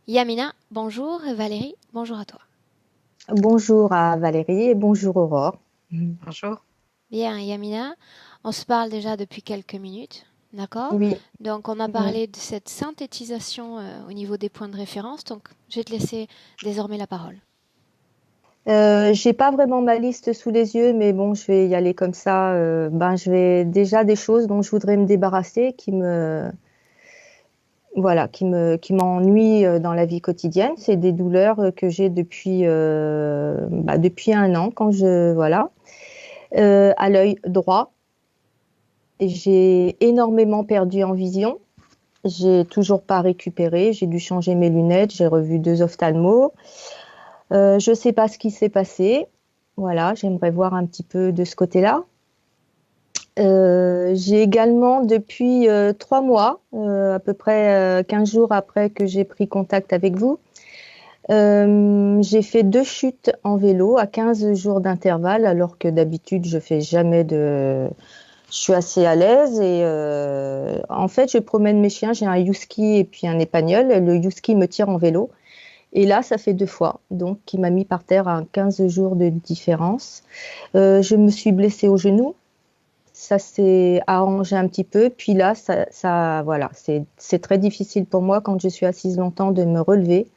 Yamina, bonjour. Valérie, bonjour à toi. Bonjour à Valérie et bonjour Aurore. Bonjour. Bien, Yamina, on se parle déjà depuis quelques minutes, d'accord? Oui, Donc, on a mm. parlé de cette synthétisation au niveau des points de référence. Donc, je vais te laisser désormais la parole. J'ai pas vraiment ma liste sous les yeux, mais bon, je vais y aller comme ça. Je vais déjà des choses dont je voudrais me débarrasser, voilà, qui m'ennuient dans la vie quotidienne. C'est des douleurs que j'ai depuis un an, voilà. À l'œil droit, j'ai énormément perdu en vision. J'ai toujours pas récupéré. J'ai dû changer mes lunettes. J'ai revu 2 ophtalmos. Je ne sais pas ce qui s'est passé. Voilà, j'aimerais voir un petit peu de ce côté-là. J'ai également, depuis 3 mois, à peu près 15 jours après que j'ai pris contact avec vous, j'ai fait 2 chutes en vélo à 15 jours d'intervalle, alors que d'habitude, je fais jamais de... Je suis assez à l'aise et en fait, je promène mes chiens. J'ai un husky et puis un épagneul. Le husky me tire en vélo. Et là, ça fait 2 fois, donc qui m'a mis par terre à 15 jours de différence. Je me suis blessée au genou. Ça s'est arrangé un petit peu. Puis là, voilà, c'est très difficile pour moi quand je suis assise longtemps de me relever.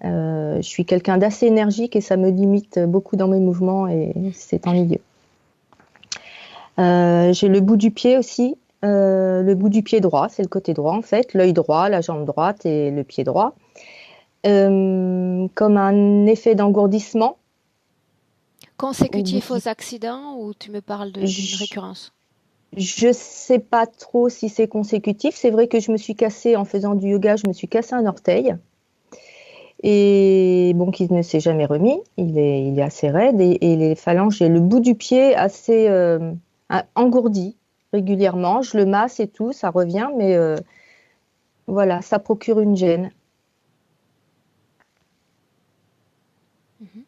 Je suis quelqu'un d'assez énergique et ça me limite beaucoup dans mes mouvements et c'est ennuyeux. J'ai le bout du pied aussi. Le bout du pied droit, c'est le côté droit en fait, l'œil droit, la jambe droite et le pied droit. Comme un effet d'engourdissement. Consécutif aux accidents ou tu me parles d'une récurrence? Je ne sais pas trop si c'est consécutif. C'est vrai que je me suis cassée en faisant du yoga, je me suis cassé un orteil. Et bon, qui ne s'est jamais remis. Il est assez raide. Et les phalanges, j'ai le bout du pied assez engourdi régulièrement. Je le masse et tout, ça revient, mais voilà, ça procure une gêne. Mhm.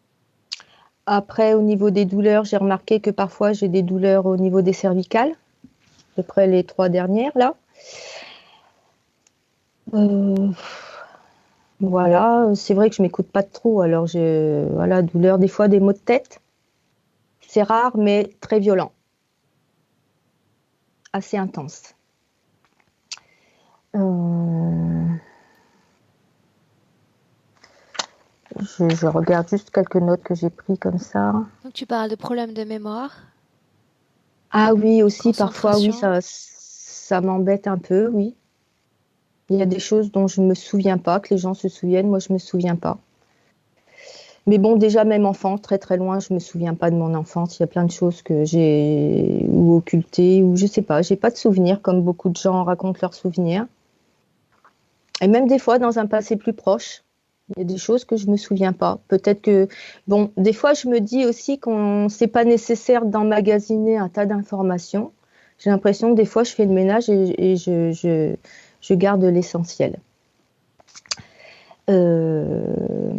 Après, au niveau des douleurs, j'ai remarqué que parfois j'ai des douleurs au niveau des cervicales, à peu près les 3 dernières là. Euh, voilà, c'est vrai que je m'écoute pas trop, alors voilà, douleur, des fois des maux de tête. C'est rare, mais très violent, assez intense. Euh, je regarde juste quelques notes que j'ai prises comme ça. Donc, tu parles de problèmes de mémoire, Ah oui, aussi parfois, oui, concentration. ça m'embête un peu, oui. Il y a des choses dont je me souviens pas, que les gens se souviennent, moi je me souviens pas. Mais bon, déjà, même enfant, très très loin, je me souviens pas de mon enfance. Il y a plein de choses que j'ai ou occultées, ou je sais pas, j'ai pas de souvenirs comme beaucoup de gens racontent leurs souvenirs. Et même des fois, dans un passé plus proche, il y a des choses que je me souviens pas. Peut-être que, bon, des fois, je me dis aussi qu'on c'est pas nécessaire d'emmagasiner un tas d'informations. J'ai l'impression que des fois, je fais le ménage et je garde l'essentiel. Euh,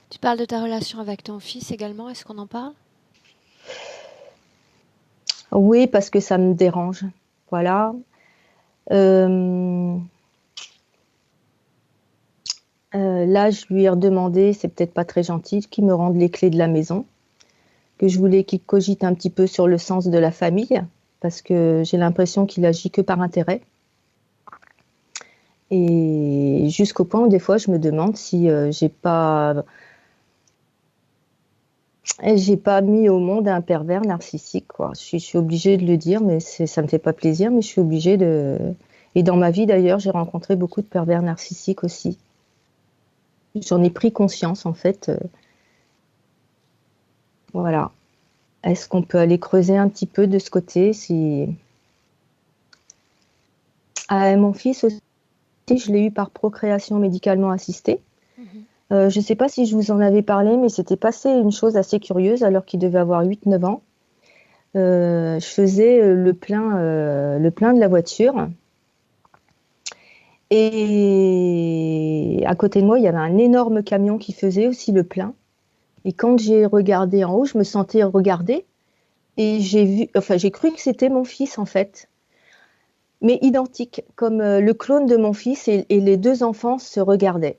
Tu parles de ta relation avec ton fils également. Est-ce qu'on en parle? oui, parce que ça me dérange. Voilà. Euh, là, je lui ai redemandé, c'est peut-être pas très gentil, qu'il me rende les clés de la maison, que je voulais qu'il cogite un petit peu sur le sens de la famille, parce que j'ai l'impression qu'il agit que par intérêt. Et jusqu'au point où des fois, je me demande si j'ai pas mis au monde un pervers narcissique, quoi. Je suis obligée de le dire, mais ça me fait pas plaisir, mais je suis obligée de. Et dans ma vie, d'ailleurs, j'ai rencontré beaucoup de pervers narcissiques aussi. J'en ai pris conscience, en fait. Voilà. Est-ce qu'on peut aller creuser un petit peu de ce côté si... Mon fils aussi, je l'ai eu par procréation médicalement assistée. Mhm. Je ne sais pas si je vous en avais parlé, mais c'était passé une chose assez curieuse alors qu'il devait avoir 8, 9 ans. Je faisais le plein de la voiture. Et à côté de moi, il y avait un énorme camion qui faisait aussi le plein. Et quand j'ai regardé en haut, je me sentais regardée. Et j'ai cru que c'était mon fils en fait. mais identique, comme le clone de mon fils et les deux enfants se regardaient.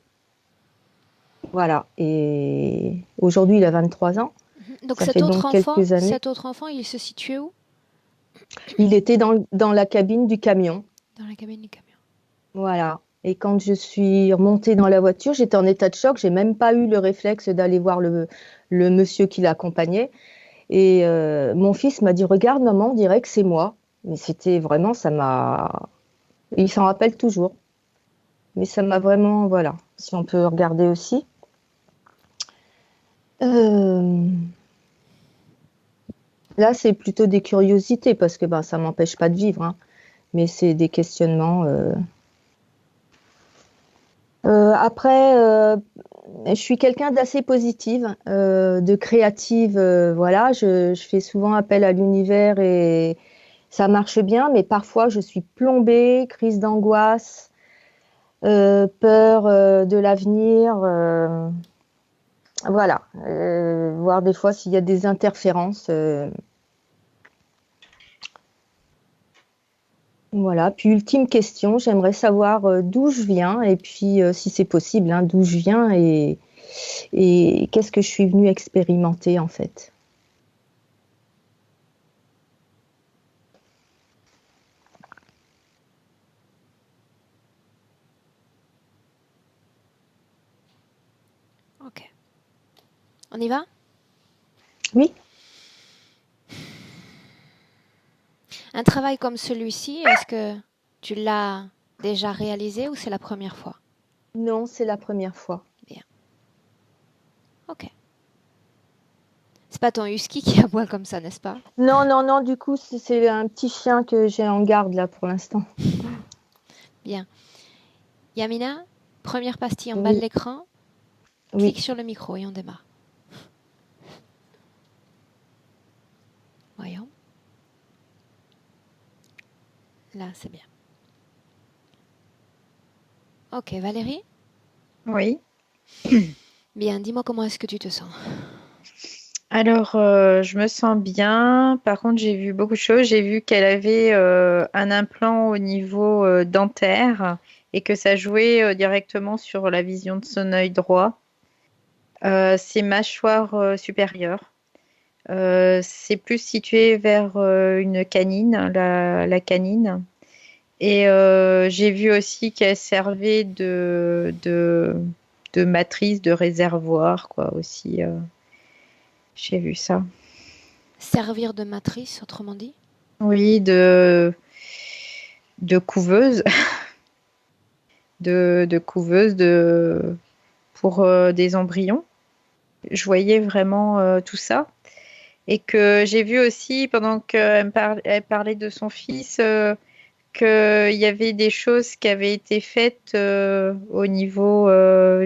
Voilà, et aujourd'hui il a 23 ans, Donc ça fait donc quelques années. cet autre enfant, il se situait où? Il était dans la cabine du camion, Dans la cabine du camion. voilà. Et quand je suis remontée dans la voiture, j'étais en état de choc, j'ai même pas eu le réflexe d'aller voir le monsieur qui l'accompagnait. Et mon fils m'a dit, regarde maman, on dirait que c'est moi. Mais c'était vraiment, ça m'a... Il s'en rappelle toujours. Mais ça m'a vraiment, voilà, si on peut regarder aussi. Euh, Là, c'est plutôt des curiosités parce que ben, ça m'empêche pas de vivre, hein. Mais c'est des questionnements. Après, je suis quelqu'un d'assez positive, de créative. Voilà, je fais souvent appel à l'univers et ça marche bien, mais parfois je suis plombée, crise d'angoisse, peur de l'avenir. Voilà, voir des fois s'il y a des interférences. Voilà, puis ultime question, j'aimerais savoir d'où je viens et puis si c'est possible, hein, d'où je viens et qu'est-ce que je suis venue expérimenter en fait. Ok. On y va? Oui, Un travail comme celui-ci, est-ce que tu l'as déjà réalisé ou c'est la première fois? non, c'est la première fois. Bien. Ok. C'est pas ton husky qui aboie comme ça, n'est-ce pas? Non, non, non, du coup, c'est un petit chien que j'ai en garde là pour l'instant. Bien. Yamina, première pastille en bas de Oui, l'écran. oui. Clique sur le micro et on démarre. Voyons. Là, c'est bien. Ok, Valérie? Oui. Bien, dis-moi comment est-ce que tu te sens? Alors, je me sens bien. Par contre, j'ai vu beaucoup de choses. J'ai vu qu'elle avait un implant au niveau dentaire et que ça jouait directement sur la vision de son œil droit. Ses mâchoires supérieures. C'est plus situé vers une canine, la canine. Et j'ai vu aussi qu'elle servait de matrice, de réservoir, quoi, aussi. J'ai vu ça. Servir de matrice, autrement dit? Oui, de couveuse, de couveuse pour des embryons. Je voyais vraiment tout ça. Et que j'ai vu aussi, pendant elle parlait de son fils, qu'il y avait des choses qui avaient été faites au niveau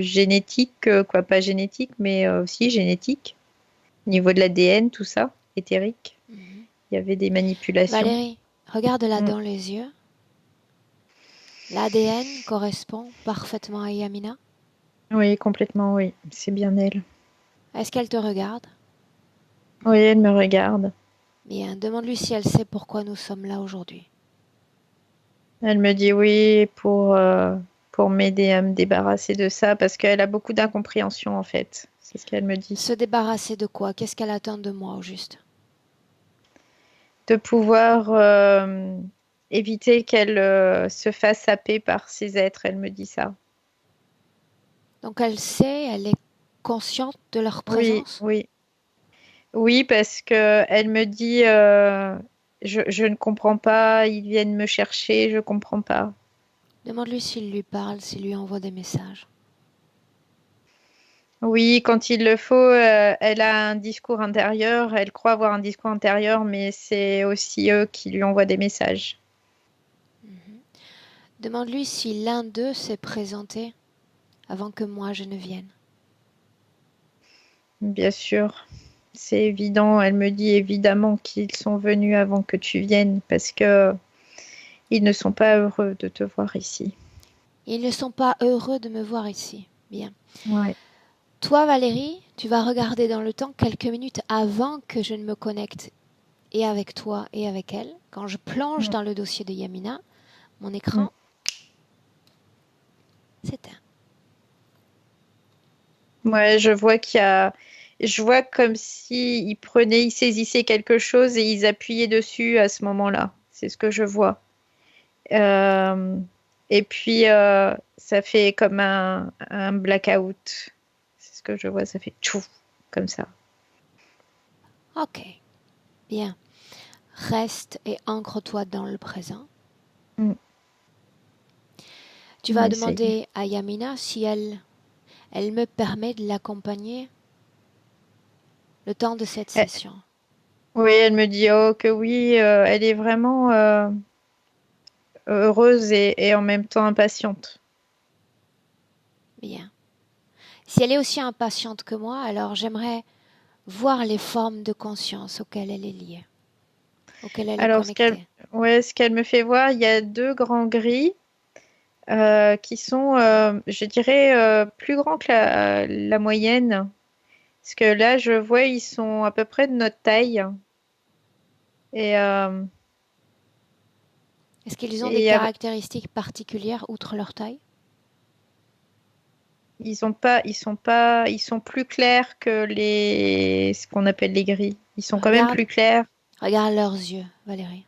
génétique, quoi, pas génétique, mais aussi génétique, au niveau de l'ADN, tout ça, éthérique. Mhm. Il y avait des manipulations. Valérie, regarde-la Mm. dans les yeux. L'ADN correspond parfaitement à Yamina. Oui, complètement, oui. C'est bien elle. Est-ce qu'elle te regarde? Oui, elle me regarde. Bien, demande-lui si elle sait pourquoi nous sommes là aujourd'hui. Elle me dit oui pour m'aider à me débarrasser de ça parce qu'elle a beaucoup d'incompréhension en fait. C'est ce qu'elle me dit. Se débarrasser de quoi? Qu'est-ce qu'elle attend de moi au juste? De pouvoir éviter qu'elle se fasse saper par ces êtres, elle me dit ça. Donc elle sait, elle est consciente de leur Oui, présence? oui. Oui, parce que elle me dit je ne comprends pas, ils viennent me chercher, je comprends pas. Demande-lui s'il lui parle, s'il lui envoie des messages. Oui, quand il le faut, elle a un discours intérieur, elle croit avoir un discours intérieur, mais c'est aussi eux qui lui envoient des messages. Mhm. Demande-lui si l'un d'eux s'est présenté avant que moi je ne vienne. Bien sûr, c'est évident, elle me dit évidemment qu'ils sont venus avant que tu viennes parce que ils ne sont pas heureux de te voir ici. Ils ne sont pas heureux de me voir ici. Bien. Ouais. Toi, Valérie, tu vas regarder dans le temps quelques minutes avant que je ne me connecte et avec toi et avec elle. Quand je plonge Mm. dans le dossier de Yamina, Mon écran s'éteint. Ouais, je vois comme si ils saisissaient quelque chose et ils appuyaient dessus à ce moment-là. C'est ce que je vois. Euh, et puis, ça fait comme un blackout. C'est ce que je vois, ça fait tchouf, comme ça. Ok, bien. Reste et ancre-toi dans le présent. Mm. Tu On vas essaye. demander à Yamina si elle me permet de l'accompagner le temps de cette Eh, session. oui, elle me dit oh, que oui, elle est vraiment heureuse et en même temps impatiente. Bien. Si elle est aussi impatiente que moi, alors j'aimerais voir les formes de conscience auxquelles elle est liée, auxquelles elle est Alors, connectée. ouais, ce qu'elle me fait voir, il y a deux grands gris qui sont, je dirais, plus grands que la moyenne. Parce que là, je vois, ils sont à peu près de notre taille. Et, Est-ce qu'ils ont des et caractéristiques particulières outre leur taille? ils sont plus clairs que ce qu'on appelle les gris. Ils sont quand même Regarde, plus clairs. regarde leurs yeux, Valérie.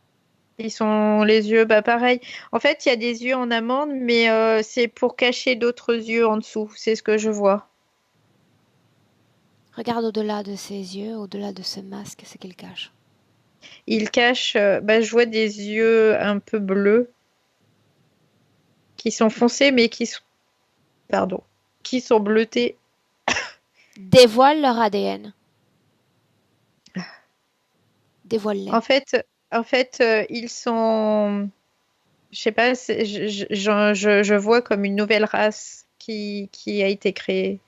Ils sont les yeux, bah pareil. En fait, il y a des yeux en amande, mais c'est pour cacher d'autres yeux en dessous. C'est ce que je vois. Regarde au-delà de ses yeux, au-delà de ce masque, ce qu'il cache. Ils cachent, bah, je vois des yeux un peu bleus qui sont foncés, mais pardon, qui sont bleutés. Dévoile leur ADN. Dévoile-les. En fait, ils sont, je sais pas, je vois comme une nouvelle race qui a été créée.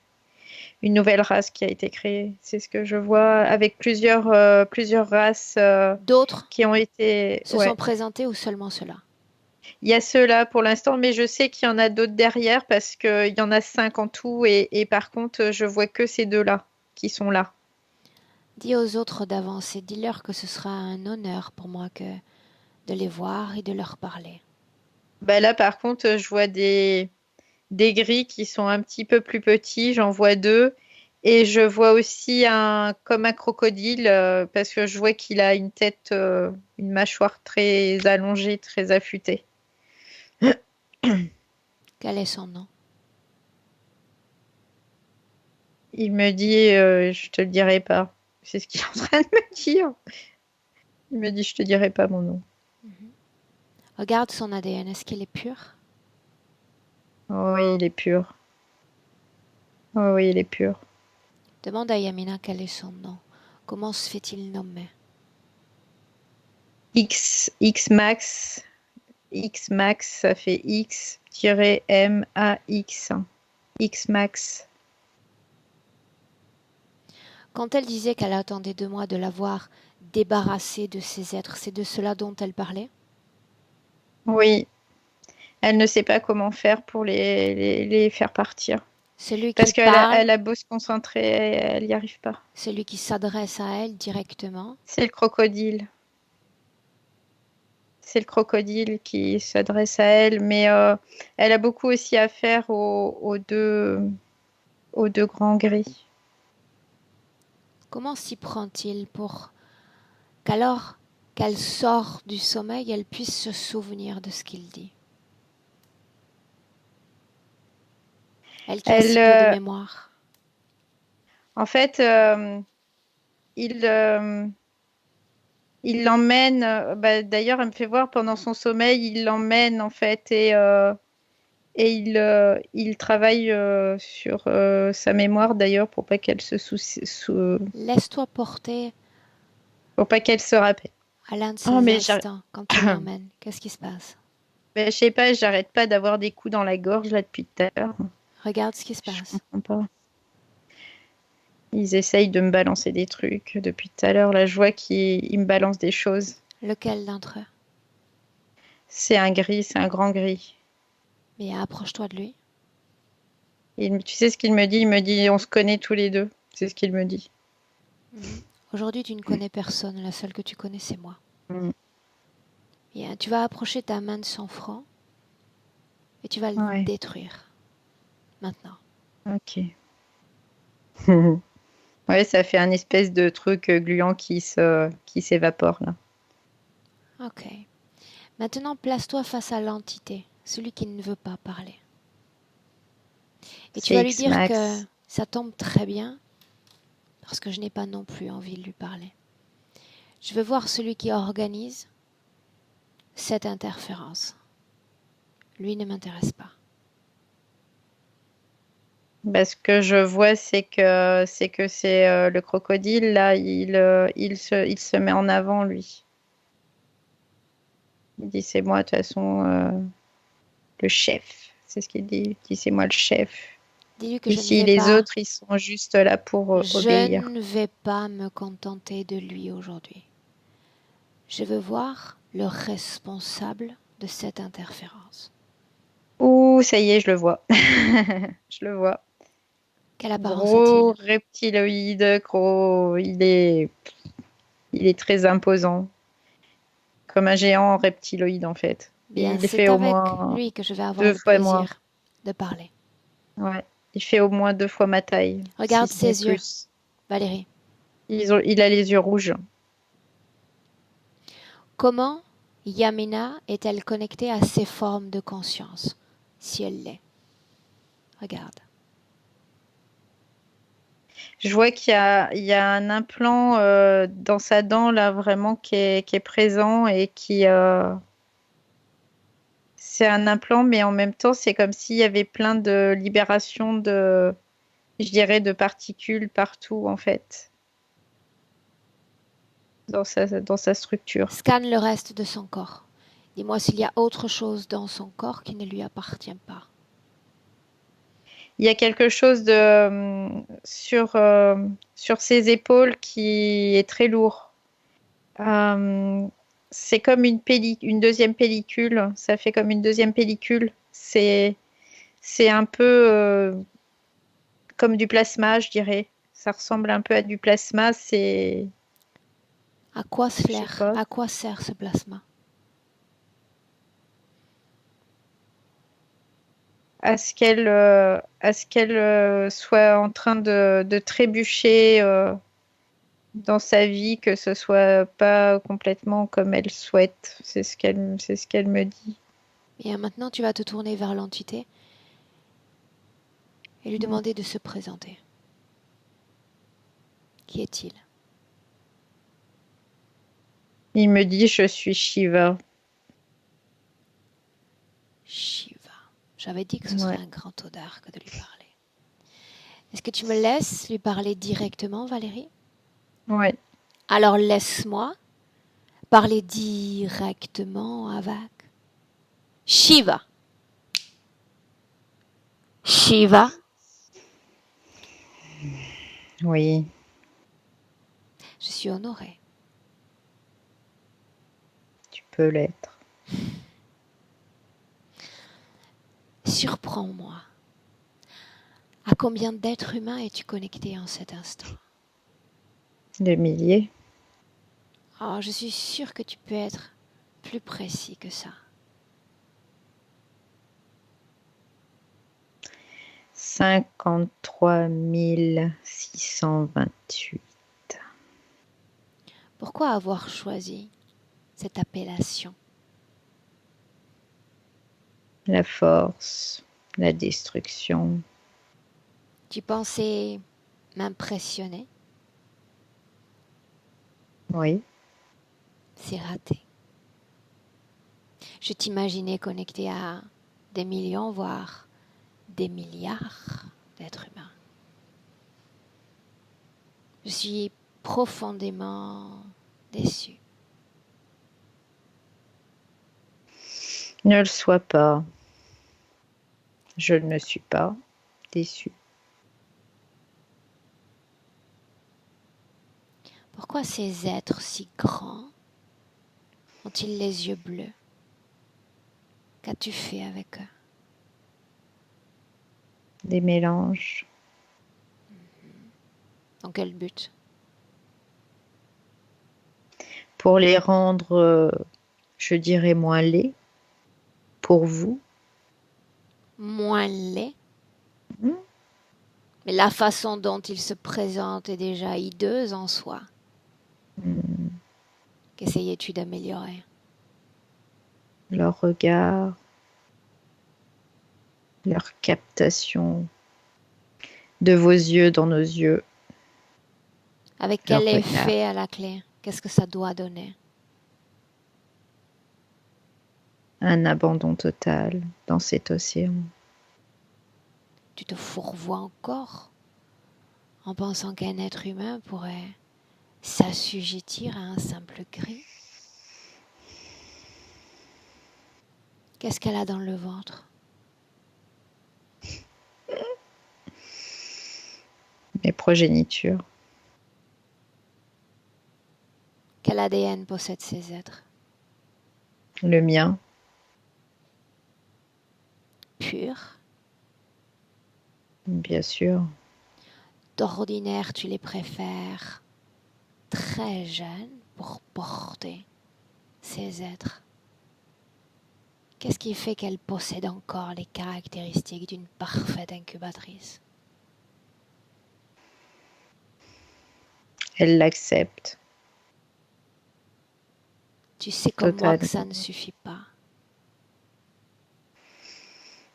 Une nouvelle race qui a été créée. C'est ce que je vois avec plusieurs races D'autres qui ont été. se sont Ouais. présentés ou seulement ceux-là? Il y a ceux-là pour l'instant, mais je sais qu'il y en a d'autres derrière parce qu'il y en a 5 en tout et par contre, je vois que ces deux-là qui sont là. Dis aux autres d'avancer, dis-leur que ce sera un honneur pour moi que de les voir et de leur parler. Bah là, par contre, je vois des gris qui sont un petit peu plus petits, j'en vois deux. Et je vois aussi comme un crocodile, parce que je vois qu'il a une tête, une mâchoire très allongée, très affûtée. Quel est son nom? Il me dit, je te le dirai pas. C'est ce qu'il est en train de me dire. Il me dit, je te dirai pas mon nom. Regarde son ADN, est-ce qu'il est pur? Oh oui, il est pur. Oh oui, il est pur. Demande à Yamina quel est son nom. Comment se fait-il nommer? X max. X max, ça fait X-MAX. X max. Quand elle disait qu'elle attendait de moi de l'avoir débarrassée de ces êtres, c'est de cela dont elle parlait? Oui, elle ne sait pas comment faire pour les faire partir. Celui qui Parce qu'parle, elle a beau se concentrer, elle n'y arrive pas. celui qui s'adresse à elle directement. C'est le crocodile. C'est le crocodile qui s'adresse à elle, mais elle a beaucoup aussi à faire aux deux grands gris. Comment s'y prend-il pour qu'alors qu'elle sort du sommeil, elle puisse se souvenir de ce qu'il dit? Elle qui a Elle, si peu de mémoire. en fait, il, euh, il l'emmène. Bah, d'ailleurs, elle me fait voir pendant son sommeil, il l'emmène en fait et il travaille sur sa mémoire d'ailleurs pour pas qu'elle se Laisse-toi porter pour pas qu'elle se rappelle. à l'un de Oh ces mais instants quand il l'emmène. Qu'est-ce qui se passe? mais je sais pas, j'arrête pas d'avoir des coups dans la gorge là depuis tout à l'heure. Regarde ce qui se Je passe. comprends pas. Ils essayent de me balancer des trucs depuis tout à l'heure. Là, je vois qu'ils me balancent des choses. Lequel d'entre eux? C'est un gris, c'est un grand gris. Mais approche-toi de lui. Tu sais ce qu'il me dit? Il me dit, on se connaît tous les deux. C'est ce qu'il me dit. Aujourd'hui, tu ne connais personne. La seule que tu connais, c'est moi. Mm. Bien, tu vas approcher ta main de son front et tu vas le Ouais. détruire maintenant. Ok. Ouais, ça fait un espèce de truc gluant qui s'évapore là. Ok. Maintenant, place-toi face à l'entité, celui qui ne veut pas parler. Et tu C'est vas lui dire que X-Max. ça tombe très bien, parce que je n'ai pas non plus envie de lui parler. Je veux voir celui qui organise cette interférence. Lui ne m'intéresse pas. Ce que je vois, c'est que le crocodile là, il se met en avant lui. Il dit c'est moi de toute façon le chef. C'est ce qu'il dit. Il dit c'est moi le chef. Dis-lui que je ne Ici vais les pas. autres ils sont juste là pour Je obéir. ne vais pas me contenter de lui aujourd'hui. Je veux voir le responsable de cette interférence. Ouh, ça y est, je le vois. Je le vois. Quelle apparence Gros a-t-il? reptiloïde, gros. Il est très imposant. Comme un géant reptiloïde en fait. Bien, Il fait c'est au avec moins lui que je vais avoir deux le fois moi. plaisir de parler. Ouais. Il fait au moins 2 fois ma taille, si Regarde ce n'est ses yeux, plus. Valérie. Il a les yeux rouges. Comment Yamina est-elle connectée à ces formes de conscience, si elle l'est? Regarde. Je vois qu'il y a un implant dans sa dent là vraiment qui est présent et c'est un implant, mais en même temps c'est comme s'il y avait plein de libération je dirais, de particules partout en fait dans sa structure. Scanne le reste de son corps. Dis-moi s'il y a autre chose dans son corps qui ne lui appartient pas. Il y a quelque chose sur ses épaules qui est très lourd. Euh, c'est comme une deuxième pellicule. Ça fait comme une deuxième pellicule. C'est un peu comme du plasma, je dirais. Ça ressemble un peu à du plasma. Je sais pas, À quoi sert ce plasma? à ce qu'elle soit en train de trébucher dans sa vie, que ce soit pas complètement comme elle souhaite. C'est ce qu'elle me dit. Et maintenant, tu vas te tourner vers l'entité et lui Ouais. demander de se présenter. Qui est-il? Il me dit, je suis Shiva. Shiva. J'avais dit que ce serait Ouais. un grand honneur que de lui parler. Est-ce que tu me laisses lui parler directement, Valérie? Ouais. Alors laisse-moi parler directement avec Shiva. Shiva, Oui. je suis honorée. Tu peux l'être. Surprends-moi. À combien d'êtres humains es-tu connecté en cet instant? Des milliers. Oh, je suis sûre que tu peux être plus précis que ça. 53 628. Pourquoi avoir choisi cette appellation? La force, la destruction. Tu pensais m'impressionner? Oui. C'est raté. Je t'imaginais connecté à des millions, voire des milliards d'êtres humains. Je suis profondément déçue. Ne le sois pas. Je ne suis pas déçue. Pourquoi ces êtres si grands ont-ils les yeux bleus? Qu'as-tu fait avec eux? Des mélanges. Dans quel but? Pour les rendre, je dirais, moins laids pour vous. moins laid. Mhm. Mais la façon dont il se présente est déjà hideuse en soi. Qu'essayais-tu d'améliorer? Leur regard, leur captation de vos yeux dans nos yeux, Avec leur quel regard. effet à la clé? Qu'est-ce que ça doit donner? Un abandon total dans cet océan. Tu te fourvoies encore en pensant qu'un être humain pourrait s'assujettir à un simple cri? Qu'est-ce qu'elle a dans le ventre? Mes progénitures. Quel ADN possèdent ces êtres? Le mien. Purs? Bien sûr. D'ordinaire, tu les préfères très jeunes pour porter ces êtres. Qu'est-ce qui fait qu'elle possède encore les caractéristiques d'une parfaite incubatrice? Elle l'accepte. Tu sais comme moi que ça ne suffit pas.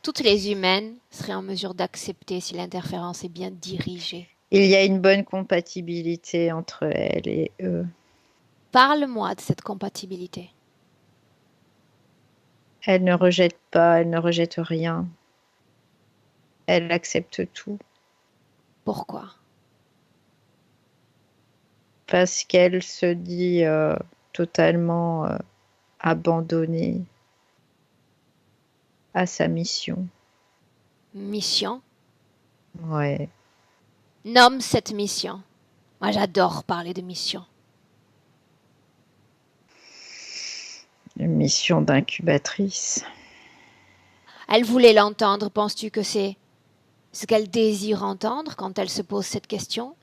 Toutes les humaines seraient en mesure d'accepter si l'interférence est bien dirigée. Il y a une bonne compatibilité entre elle et eux. Parle-moi de cette compatibilité. Elle ne rejette pas, elle ne rejette rien. Elle accepte tout. Pourquoi? Parce qu'elle se dit totalement abandonnée à sa mission. Mission? Ouais. Nomme cette mission. Moi, j'adore parler de mission. Une mission d'incubatrice. Elle voulait l'entendre. Penses-tu que c'est ce qu'elle désire entendre quand elle se pose cette question?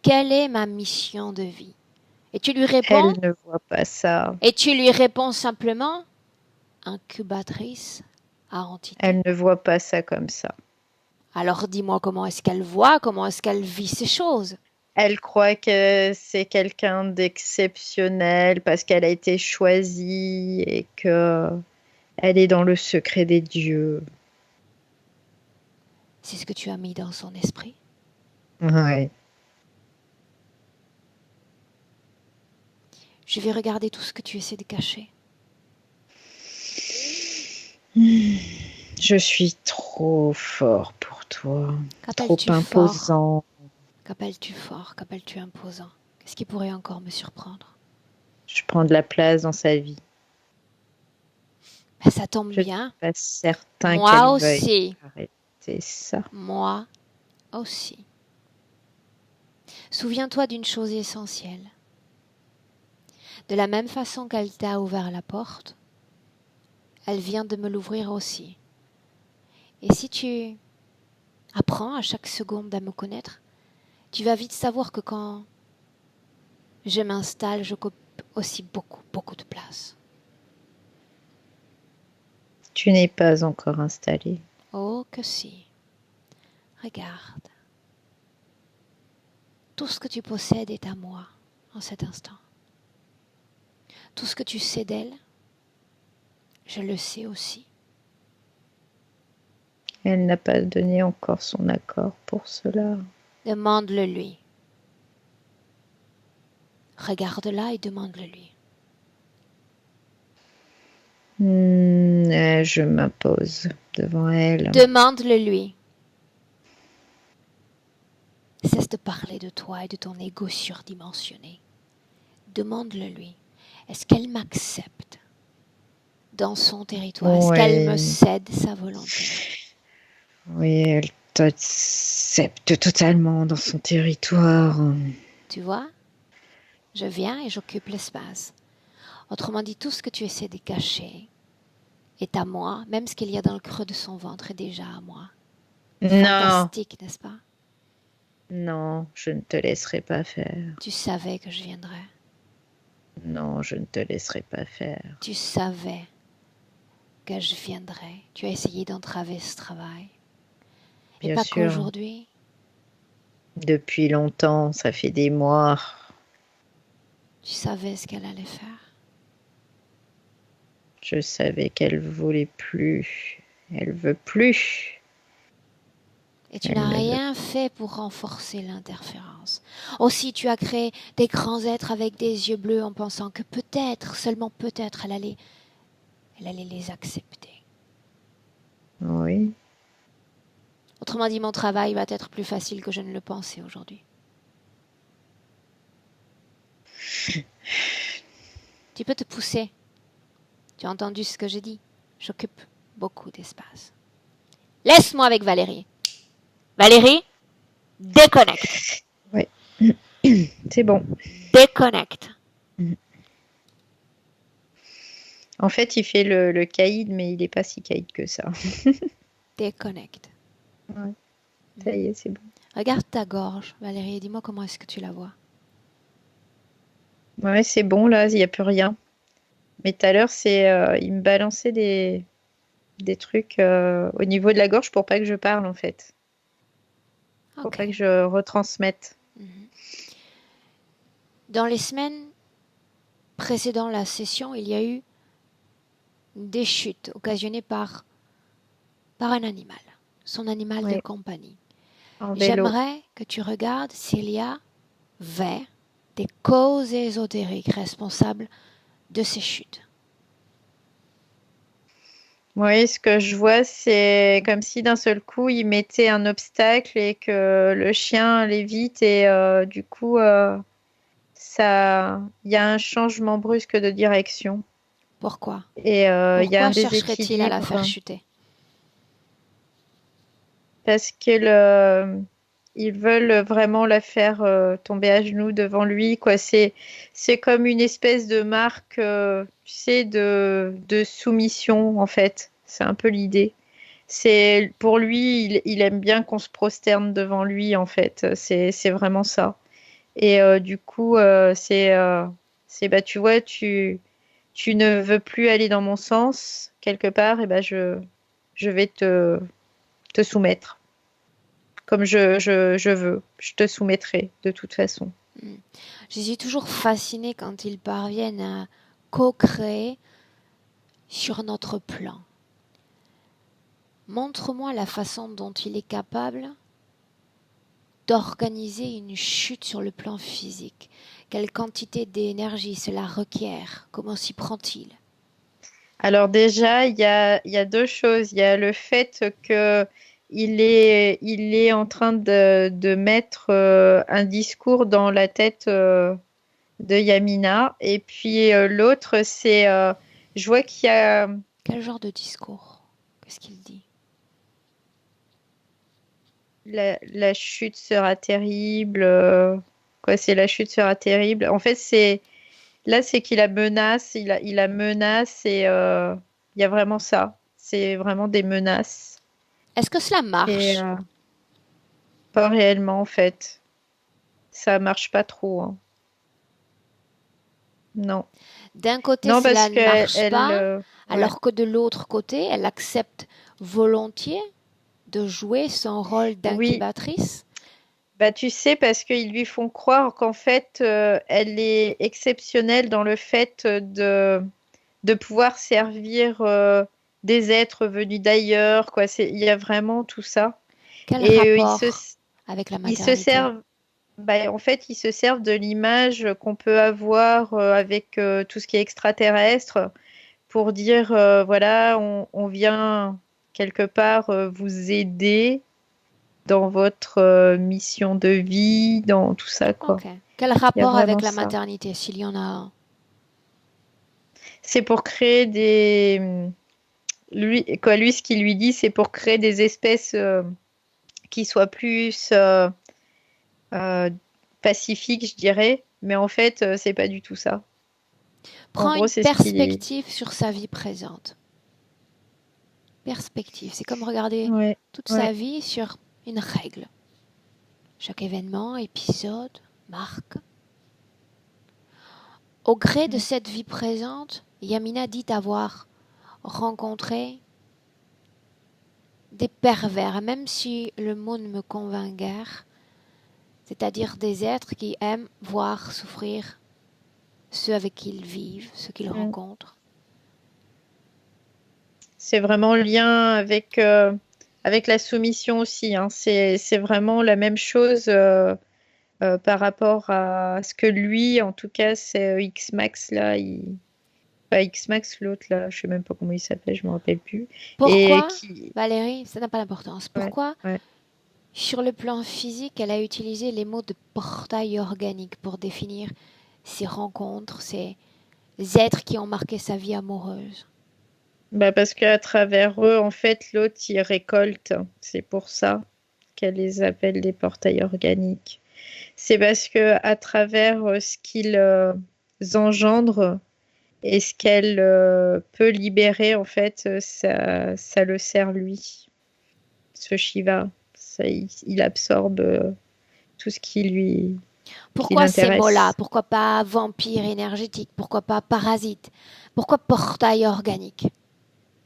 Quelle est ma mission de vie? Et tu lui réponds? Elle ne voit pas ça. Et tu lui réponds simplement incubatrice à entité. Elle ne voit pas ça comme ça. Alors dis-moi comment est-ce qu'elle voit, comment est-ce qu'elle vit ces choses? Elle croit que c'est quelqu'un d'exceptionnel parce qu'elle a été choisie et que elle est dans le secret des dieux. C'est ce que tu as mis dans son esprit? Ouais. Je vais regarder tout ce que tu essaies de cacher. Je suis trop fort pour toi. Trop imposant. Qu'appelles-tu fort? Qu'appelles-tu imposant? Qu'est-ce qui pourrait encore me surprendre? Je prends de la place dans sa vie. Ben, ça tombe Je bien. suis pas certain Moi qu'elle aussi. veuille arrêter ça. Moi aussi. Souviens-toi d'une chose essentielle. De la même façon qu'elle t'a ouvert la porte, elle vient de me l'ouvrir aussi. Et si tu apprends à chaque seconde à me connaître, tu vas vite savoir que quand je m'installe, j'occupe aussi beaucoup de place. Tu n'es pas encore installée. Oh que si. Regarde. Tout ce que tu possèdes est à moi en cet instant. Tout ce que tu sais d'elle, je le sais aussi. Elle n'a pas donné encore son accord pour cela. Demande-le lui. Regarde-la et demande-le lui. Je m'impose devant elle. Demande-le lui. Cesse de parler de toi et de ton ego surdimensionné. Demande-le lui. Est-ce qu'elle m'accepte dans son territoire? Est-ce qu'elle me cède sa volonté? Oui, elle t'accepte totalement dans son territoire. Tu vois? Je viens et j'occupe l'espace. Autrement dit, tout ce que tu essaies de cacher est à moi, même ce qu'il y a dans le creux de son ventre est déjà à moi. Non. Fantastique, n'est-ce pas? Non, je ne te laisserai pas faire. Tu savais que je viendrais. Non, je ne te laisserai pas faire. Tu savais que je viendrais. Tu as essayé d'entraver ce travail. Et Bien pas sûr. qu'aujourd'hui. Depuis longtemps, ça fait des mois. Tu savais ce qu'elle allait faire. Je savais qu'elle voulait plus. Elle veut plus. Et tu Elle n'as ne veut rien fait pour renforcer l'interférence. Aussi, tu as créé des grands êtres avec des yeux bleus en pensant que peut-être, seulement peut-être, elle allait les accepter. Oui. Autrement dit, mon travail va être plus facile que je ne le pensais aujourd'hui. Tu peux te pousser. Tu as entendu ce que je dis. J'occupe beaucoup d'espace. Laisse-moi avec Valérie. Valérie, déconnecte. Ouais. C'est bon. Déconnecte. En fait, il fait le caïd, mais il n'est pas si caïd que ça. Déconnecte. Ouais. Ça y est, c'est bon. Regarde ta gorge, Valérie, et dis-moi comment est-ce que tu la vois. Ouais, c'est bon, là, il n'y a plus rien. Mais tout à l'heure, il me balançait des trucs au niveau de la gorge pour pas que je parle, en fait. Pour Ok. pas que je retransmette. Dans les semaines précédant la session, il y a eu des chutes occasionnées par un animal, son animal de Ouais. compagnie. En vélo. J'aimerais que tu regardes s'il y avait des causes ésotériques responsables de ces chutes. Oui, ce que je vois, c'est comme si d'un seul coup, il mettait un obstacle et que le chien allait vite et du coup, il y a un changement brusque de direction Pourquoi? et il y a Pourquoi un chercherait-il à la faire déséquilibre chuter? parce que ils veulent vraiment la faire tomber à genoux devant lui, quoi. C'est comme une espèce de marque, tu sais, de soumission en fait. C'est un peu l'idée. C'est pour lui, il aime bien qu'on se prosterne devant lui en fait. C'est vraiment ça. Et du coup, bah tu vois, tu ne veux plus aller dans mon sens quelque part, et ben je vais te soumettre comme je veux. Je te soumettrai de toute façon. Je suis toujours fascinée quand ils parviennent à co-créer sur notre plan. Montre-moi la façon dont il est capable d'organiser une chute sur le plan physique. Quelle quantité d'énergie cela requiert? Comment s'y prend-il? Alors déjà, il y a deux choses. Il y a le fait que il est en train de mettre un discours dans la tête de Yamina. Et puis l'autre, je vois qu'il y a Quel genre de discours? Qu'est-ce qu'il dit? la chute sera terrible. Quoi, c'est la chute sera terrible. En fait, c'est qu'il a menace, il a menace et il y a vraiment ça. C'est vraiment des menaces. Est-ce que cela Et marche? pas réellement, en fait. Ça marche pas trop, hein. Non. D'un côté, Non, parce cela ne que marche elle, pas, ouais. alors que de l'autre côté, elle accepte volontiers de jouer son rôle Oui, d'incubatrice. bah tu sais, parce qu'ils lui font croire qu'en fait, elle est exceptionnelle dans le fait de pouvoir servir des êtres venus d'ailleurs, quoi. Il y a vraiment tout ça. Quel Et rapport avec la ils se maternité? servent, bah, en fait, ils se servent de l'image qu'on peut avoir avec tout ce qui est extraterrestre pour dire, voilà, on vient quelque part vous aider dans votre mission de vie, dans tout ça, quoi. Ok. Quel Il y a rapport avec vraiment la ça. maternité, s'il y en a un? C'est pour créer lui, ce qu'il lui dit, c'est pour créer des espèces qui soient plus euh, pacifiques, je dirais. Mais en fait, c'est pas du tout ça. En Prends gros, une c'est ce qu'il. perspective sur sa vie présente. Perspective, c'est comme regarder Ouais, toute sa ouais. vie sur une règle. Chaque événement, épisode, marque. Au gré de cette vie présente, Yamina dit avoir rencontrer des pervers, même si le mot ne me convainc guère, c'est-à-dire des êtres qui aiment voir souffrir ceux avec qui ils vivent, ceux qu'ils rencontrent. C'est vraiment le lien avec la soumission aussi, hein. C'est vraiment la même chose par rapport à ce que lui, en tout cas, c'est X-Max là, pas X-Max, l'autre là, je sais même pas comment il s'appelle, je me rappelle plus. Pourquoi, Et qui... Valérie, ça n'a pas d'importance. Pourquoi, ouais. sur le plan physique, elle a utilisé les mots de portail organique pour définir ces rencontres, ces êtres qui ont marqué sa vie amoureuse? Bah parce qu'à travers eux, en fait, l'autre, il récolte. C'est pour ça qu'elle les appelle des portails organiques. C'est parce que à travers ce qu'ils engendrent et ce qu'elle peut libérer, en fait, ça le sert lui, ce Shiva. Il absorbe tout ce qui Pourquoi ces mots-là? l'intéresse. Pourquoi pas vampire énergétique? Pourquoi pas parasite? Pourquoi portail organique?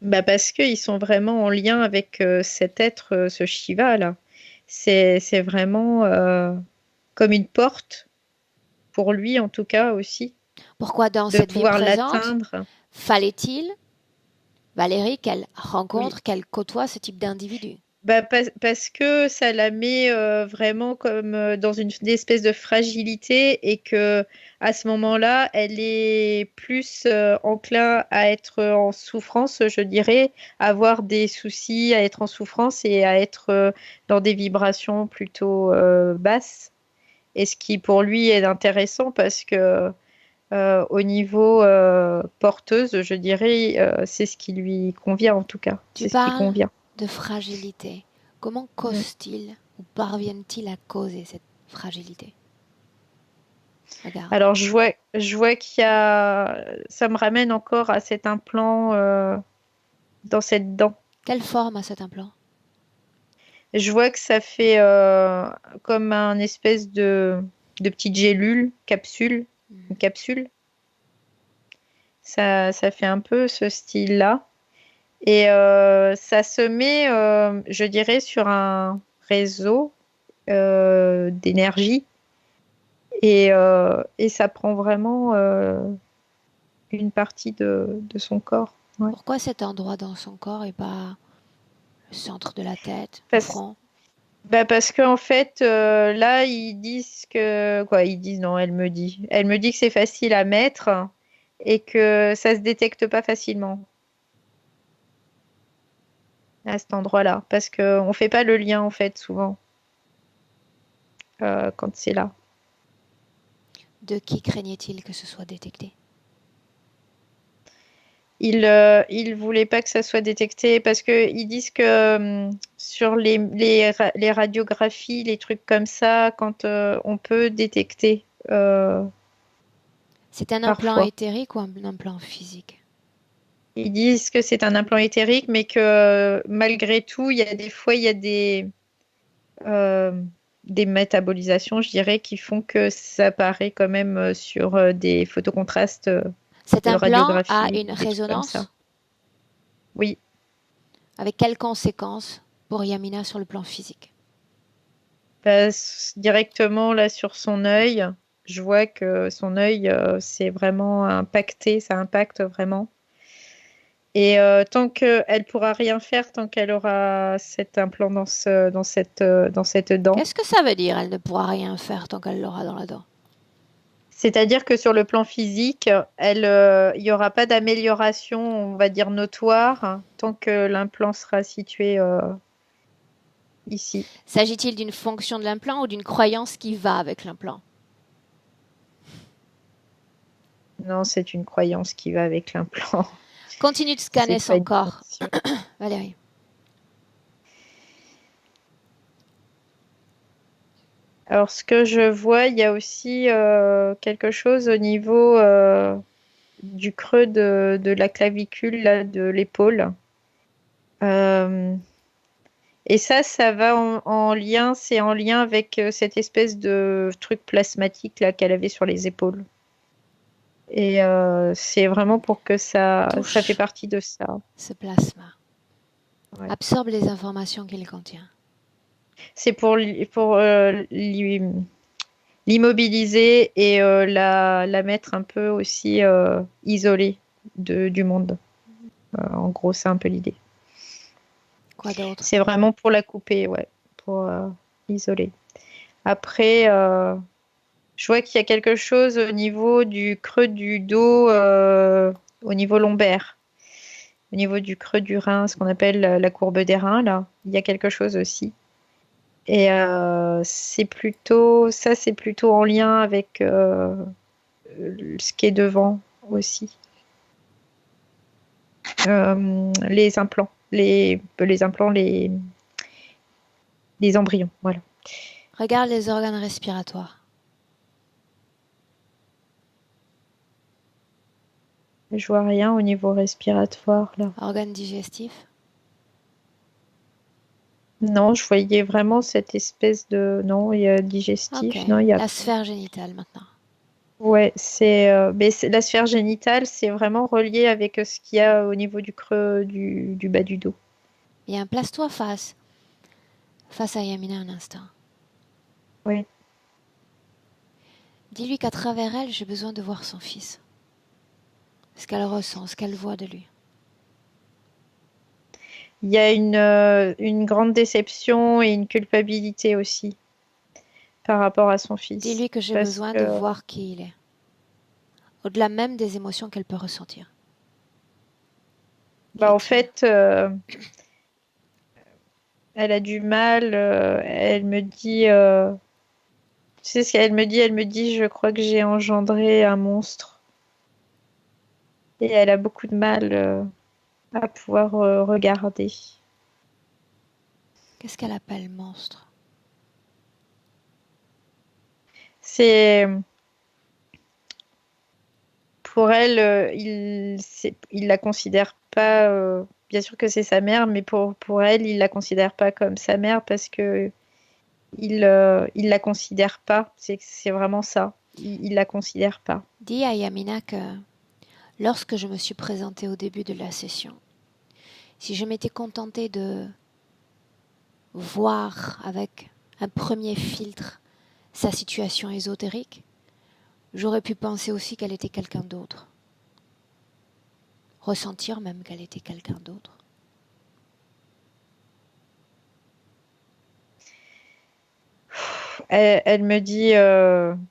Bah parce qu'ils sont vraiment en lien avec cet être, ce Shiva là. C'est vraiment comme une porte, pour lui en tout cas aussi, Pourquoi dans de cette vie pouvoir présente, l'atteindre. fallait-il, Valérie, qu'elle Oui. rencontre, qu'elle côtoie ce type d'individu? Bah, parce que ça la met vraiment comme dans une espèce de fragilité et que à ce moment-là, elle est plus enclin à être en souffrance, je dirais, à avoir des soucis, à être en souffrance et à être dans des vibrations plutôt basses. Et ce qui pour lui est intéressant parce que au niveau porteuse, je dirais, c'est ce qui lui convient en tout cas. Tu C'est ce qui parles convient. de fragilité. Comment Mm. causent-ils ou parviennent-ils à causer cette fragilité? Regarde. Alors, je vois qu'il y a, ça me ramène encore à cet implant dans cette dent. Quelle forme a cet implant? Je vois que ça fait comme un espèce de petite gélule, une capsule. Ça fait un peu ce style-là. Et ça se met, je dirais, sur un réseau d'énergie. Et ça prend vraiment une partie de son corps. Ouais. Pourquoi cet endroit dans son corps et pas le centre de la tête, le Parce, front? parce qu'en fait, là, ils disent que... Quoi, ils disent non, elle me dit. Elle me dit que c'est facile à mettre et que ça se détecte pas facilement à cet endroit-là. Parce qu'on ne fait pas le lien, en fait, souvent, quand c'est là. De qui craignait-il que ce soit détecté? Ils voulaient pas que ça soit détecté parce que ils disent que sur les radiographies, les trucs comme ça, quand on peut détecter C'est un implant parfois. éthérique ou un implant physique? Ils disent que c'est un implant éthérique, mais que malgré tout, il y a des fois, il y a euh, des métabolisations, je dirais, qui font que ça apparaît quand même sur des photocontrastes Cet de implant a radiographie, une des trucs comme ça. résonance? Oui. Avec quelles conséquences pour Yamina sur le plan physique? Directement là sur son œil, je vois que son œil, c'est vraiment impacté, ça impacte vraiment. Et tant qu'elle pourra rien faire, tant qu'elle aura cet implant dans cette dent. Qu'est-ce que ça veut dire? Elle ne pourra rien faire tant qu'elle l'aura dans la dent. C'est-à-dire que sur le plan physique, il n'y aura pas d'amélioration, on va dire notoire, hein, tant que l'implant sera situé ici. S'agit-il d'une fonction de l'implant ou d'une croyance qui va avec l'implant? Non, c'est une croyance qui va avec l'implant. Continue de scanner C'est pas son une corps, fonction. Valérie. Alors, ce que je vois, il y a aussi quelque chose au niveau du creux de la clavicule, là, de l'épaule. Euh, et ça va en lien, c'est en lien avec cette espèce de truc plasmatique là qu'elle avait sur les épaules. Et c'est vraiment pour que ça fait Touche partie de ça. ce plasma. Ouais. Absorbe les informations qu'il contient. C'est pour l'immobiliser et la mettre un peu aussi isolée du monde. En gros, c'est un peu l'idée. Quoi d'autre? C'est vraiment pour la couper, ouais, pour l'isoler. Après, je vois qu'il y a quelque chose au niveau du creux du dos, au niveau lombaire, au niveau du creux du rein, ce qu'on appelle la courbe des reins, là. Il y a quelque chose aussi. Et c'est plutôt en lien avec ce qui est devant aussi. Les implants, les embryons, voilà. Regarde les organes respiratoires. Je vois rien au niveau respiratoire là. Organes digestifs. Non, je voyais vraiment cette espèce de non, il y a Ok. digestif, non, il y a La sphère génitale maintenant. ouais, mais la sphère génitale, c'est vraiment relié avec ce qu'il y a au niveau du creux du bas du dos. Bien, place-toi face à Yamina un instant. Oui. Dis-lui qu'à travers elle, j'ai besoin de voir son fils. Ce qu'elle ressent, ce qu'elle voit de lui. Il y a une grande déception et une culpabilité aussi par rapport à son fils. Dis-lui que j'ai Parce besoin de que, voir qui il est. Au-delà même des émotions qu'elle peut ressentir. en fait, elle a du mal. Elle me dit, tu sais ce qu'elle me dit? Elle me dit, je crois que j'ai engendré un monstre. Et elle a beaucoup de mal à pouvoir regarder. Qu'est-ce qu'elle appelle monstre? C'est pour elle, il la considère pas. Bien sûr que c'est sa mère, mais pour elle, il la considère pas comme sa mère parce que il la considère pas. C'est vraiment ça. Il la considère pas. Dis à Yamina que lorsque je me suis présentée au début de la session, si je m'étais contentée de voir avec un premier filtre sa situation ésotérique, j'aurais pu penser aussi qu'elle était quelqu'un d'autre. Ressentir même qu'elle était quelqu'un d'autre. Elle me dit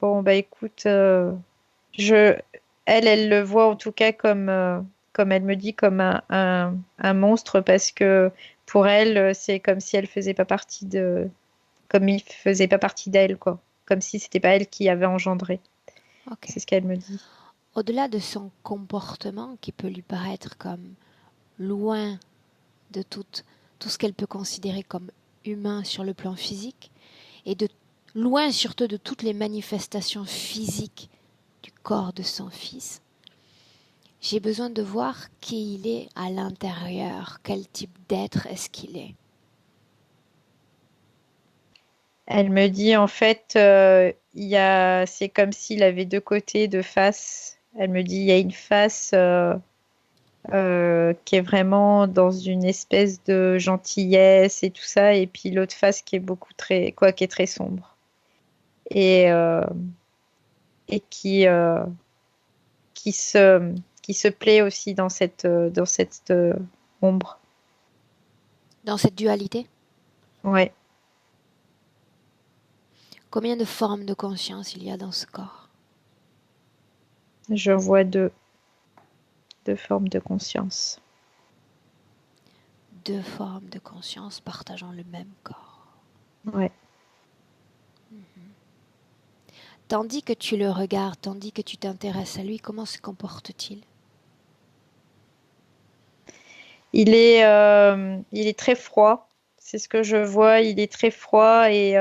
bon bah écoute, je, elle le voit en tout cas comme elle me dit comme un monstre parce que pour elle c'est comme si elle faisait pas partie comme il faisait pas partie d'elle quoi, comme si c'était pas elle qui avait engendré. Ok. C'est ce qu'elle me dit. Au-delà de son comportement qui peut lui paraître comme loin de tout ce qu'elle peut considérer comme humain sur le plan physique, et de loin surtout de toutes les manifestations physiques du corps de son fils, j'ai besoin de voir qui il est à l'intérieur, quel type d'être est-ce qu'il est. Elle me dit en fait c'est comme s'il avait deux côtés, deux faces. Elle me dit il y a une face qui est vraiment dans une espèce de gentillesse et tout ça, et puis l'autre face qui est qui est très sombre et, euh, et qui se plaît aussi dans cette ombre. Dans cette dualité, Ouais, combien de formes de conscience il y a dans ce corps? je vois deux formes de conscience. Deux formes de conscience partageant le même corps. Ouais. Tandis que tu le regardes, tandis que tu t'intéresses à lui, comment se comporte-t-il? Il est très froid. C'est ce que je vois. Il est très froid et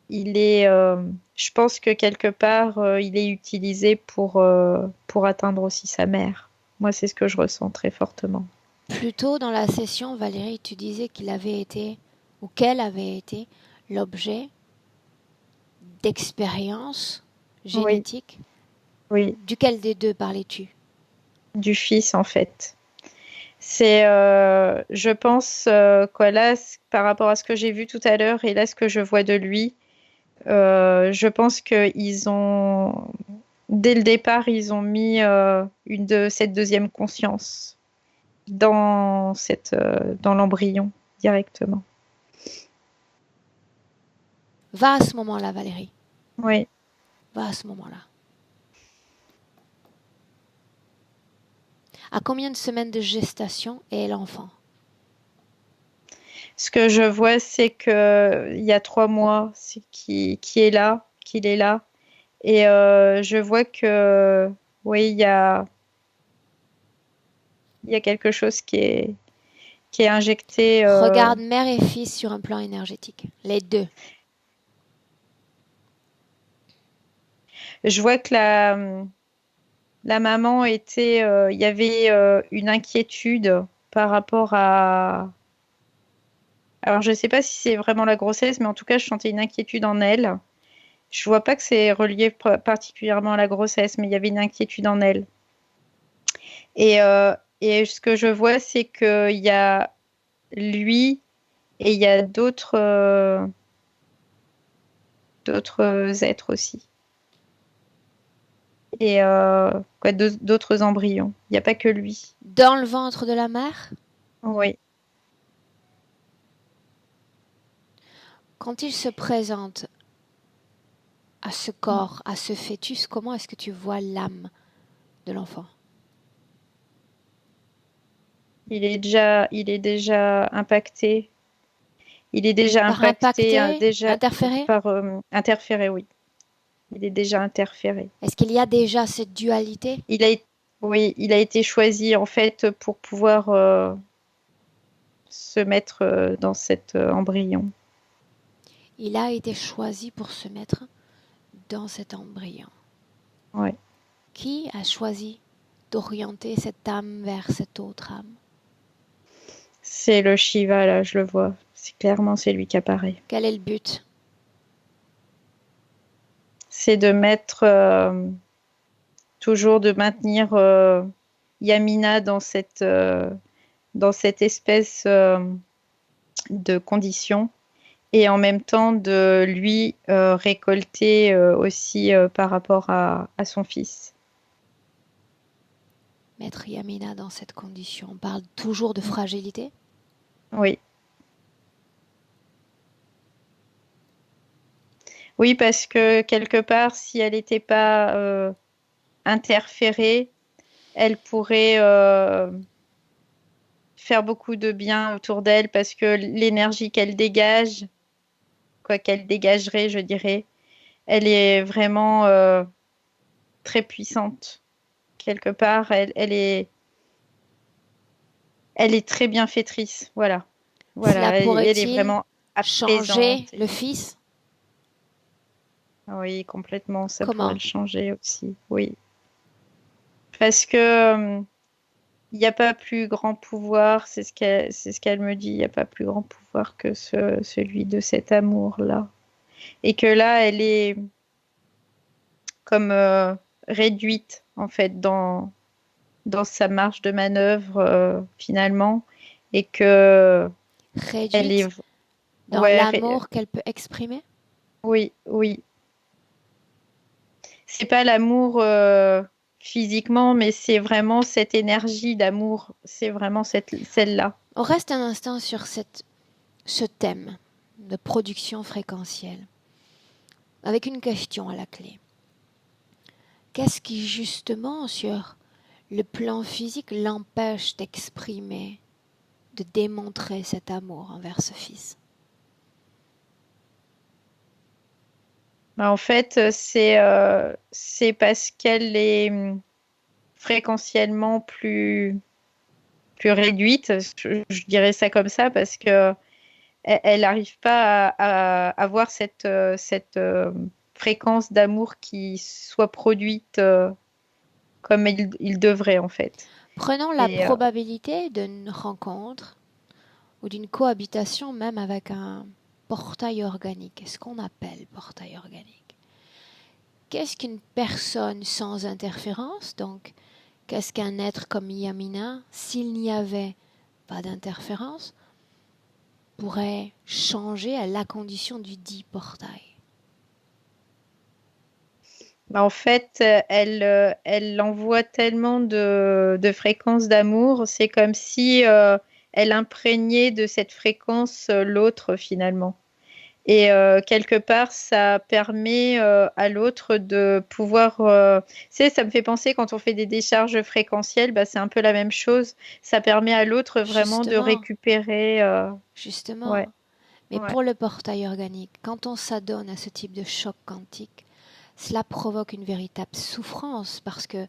je pense que quelque part, il est utilisé pour atteindre aussi sa mère. Moi, c'est ce que je ressens très fortement. Plus tôt dans la session, Valérie, tu disais qu'il avait été, ou qu'elle avait été, l'objet d'expériences Oui, génétiques Oui, Duquel des deux parlais-tu? du fils en fait. Je pense, quoi, là, par rapport à ce que j'ai vu tout à l'heure et là, ce que je vois de lui, je pense dès le départ, ils ont mis cette deuxième conscience dans l'embryon directement. Va à ce moment-là, Valérie. Oui. Va à ce moment-là. À combien de semaines de gestation est l'enfant? Ce que je vois, c'est que il y a 3 mois, qu'il est là. Et je vois que, oui, il y a quelque chose qui est injecté. Regarde mère et fils sur un plan énergétique. Les deux. Je vois que la maman il y avait une inquiétude par rapport à. Alors, je ne sais pas si c'est vraiment la grossesse, mais en tout cas, je sentais une inquiétude en elle. Je vois pas que c'est relié particulièrement à la grossesse, mais il y avait une inquiétude en elle. Et ce que je vois, c'est qu'il y a lui et il y a d'autres êtres aussi. Et d'autres embryons. Il n'y a pas que lui. Dans le ventre de la mère? Oui. Quand il se présente à ce corps, à ce fœtus, comment est-ce que tu vois l'âme de l'enfant? Il est déjà impacté. Il est déjà Par impacté, impacter, déjà interférer? par interféré, oui. Il est déjà interféré. Est-ce qu'il y a déjà cette dualité? Oui, il a été choisi en fait pour pouvoir se mettre dans cet embryon. Il a été choisi pour se mettre dans cet embryon. Ouais. Qui a choisi d'orienter cette âme vers cette autre âme? C'est le Shiva, là, je le vois. C'est lui qui apparaît. Quel est le but? C'est toujours de maintenir Yamina dans cette espèce de condition et en même temps de lui récolter aussi par rapport à son fils. Mettre Yamina dans cette condition. On parle toujours de fragilité? Oui. Oui, parce que quelque part, si elle n'était pas interférée, elle pourrait faire beaucoup de bien autour d'elle parce que l'énergie qu'elle dégage, quoi qu'elle dégagerait, je dirais, elle est vraiment très puissante. Quelque part, elle est très bienfaitrice. Voilà. Cela Voilà, elle est pourrait-il vraiment changer apaisante. le fils? Oui, complètement, ça pourrait Comment? le changer aussi. Oui. Parce que il n'y a pas plus grand pouvoir, c'est ce qu'elle me dit, il n'y a pas plus grand pouvoir que celui de cet amour-là. Et que là, elle est comme réduite, en fait, dans sa marge de manœuvre, finalement. Et que elle est. Réduite dans Ouais, l'amour qu'elle peut exprimer? oui, oui. C'est pas l'amour physiquement, mais c'est vraiment cette énergie d'amour. C'est vraiment celle-là. On reste un instant sur ce thème de production fréquentielle, avec une question à la clé. Qu'est-ce qui justement sur le plan physique l'empêche d'exprimer, de démontrer cet amour envers ce fils? Bah, en fait, c'est parce qu'elle est fréquentiellement plus réduite. Je dirais ça comme ça parce que elle n'arrive pas à avoir cette fréquence d'amour qui soit produite comme il devrait en fait. Prenons la Et probabilité d'une rencontre ou d'une cohabitation même avec un portail organique. Ce qu'on appelle portail organique. qu'est-ce qu'une personne sans interférence? Donc, qu'est-ce qu'un être comme Yamina, s'il n'y avait pas d'interférence, pourrait changer à la condition du dit portail? En fait, elle envoie tellement de fréquences d'amour, c'est comme si elle imprégnait de cette fréquence l'autre finalement. Et quelque part, ça permet à l'autre de pouvoir... tu sais, ça me fait penser quand on fait des décharges fréquentielles, bah, c'est un peu la même chose. Ça permet à l'autre vraiment de Justement, récupérer. justement. Ouais, Mais ouais. pour le portail organique, quand on s'adonne à ce type de choc quantique, cela provoque une véritable souffrance parce que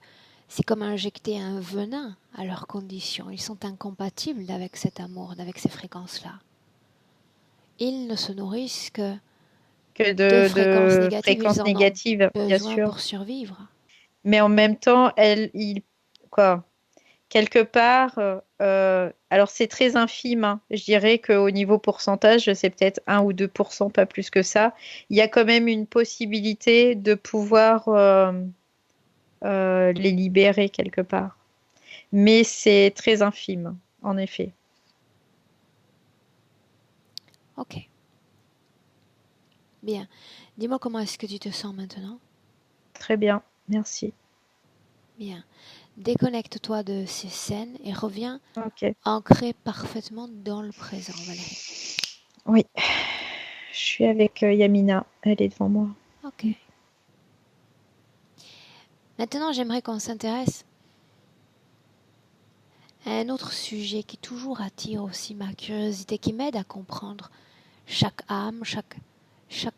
c'est comme injecter un venin à leurs conditions. Ils sont incompatibles avec cet amour, avec ces fréquences-là. Ils ne se nourrissent que Que de fréquences de négatives. Ils fréquences en ont négatives, bien besoin sûr. pour survivre. Mais en même temps, quoi, quelque part, alors c'est très infime, hein. Je dirais qu'au niveau pourcentage, c'est peut-être 1 ou 2%, pas plus que ça. Il y a quand même une possibilité de pouvoir les libérer quelque part. Mais c'est très infime, en effet. Ok, bien. Dis-moi comment est-ce que tu te sens maintenant? Très bien, merci. Bien. Déconnecte-toi de ces scènes et reviens Ok, ancré parfaitement dans le présent, Valérie. oui, je suis avec Yamina, elle est devant moi. Ok. Maintenant, j'aimerais qu'on s'intéresse à un autre sujet qui toujours attire aussi ma curiosité, qui m'aide à comprendre chaque âme, chaque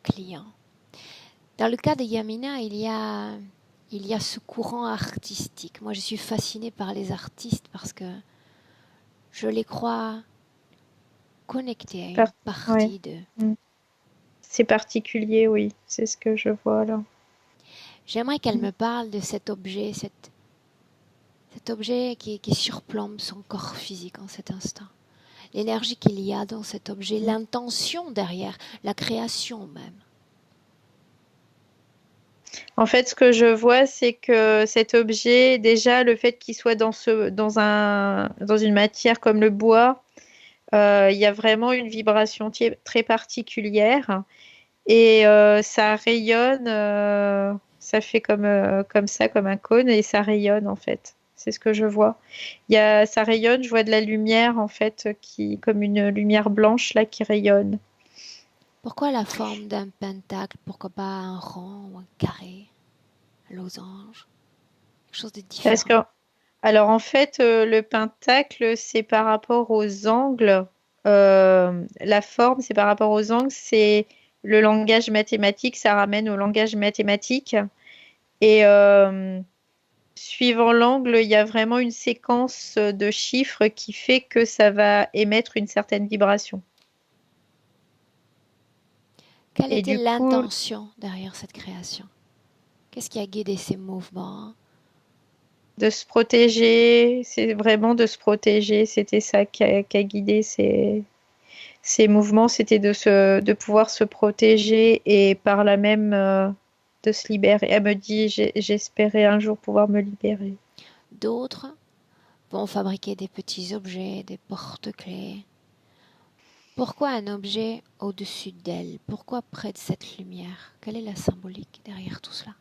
client. Dans le cas de Yamina, il y a ce courant artistique. Moi, je suis fascinée par les artistes parce que je les crois connectés à une Ouais. partie de... Mm. C'est particulier, oui, c'est ce que je vois là. J'aimerais qu'elle Mm. me parle de cet objet, cet objet qui surplombe son corps physique en cet instant. L'énergie qu'il y a dans cet objet, l'intention derrière, la création même. En fait, ce que je vois, c'est que cet objet, déjà, le fait qu'il soit dans une matière comme le bois, il y a vraiment une vibration très particulière et ça rayonne, ça fait comme ça, comme un cône et ça rayonne en fait. C'est ce que je vois. Ça rayonne, je vois de la lumière en fait, comme une lumière blanche là qui rayonne. Pourquoi la forme d'un pentacle? Pourquoi pas un rond ou un carré, un losange? Quelque chose de Parce que différent. Alors en fait, le pentacle, c'est par rapport aux angles. La forme, c'est par rapport aux angles. C'est le langage mathématique, ça ramène au langage mathématique. Et suivant l'angle, il y a vraiment une séquence de chiffres qui fait que ça va émettre une certaine vibration. Quelle Et était du coup, l'intention derrière cette création? Qu'est-ce qui a guidé ces mouvements? de se protéger, c'est vraiment de se protéger. C'était ça qui a guidé ces mouvements, c'était de pouvoir se protéger et par là même de se libérer. Elle me dit, j'espérais un jour pouvoir me libérer. D'autres vont fabriquer des petits objets, des porte-clés. Pourquoi un objet au-dessus d'elle? Pourquoi près de cette lumière? Quelle est la symbolique derrière tout cela?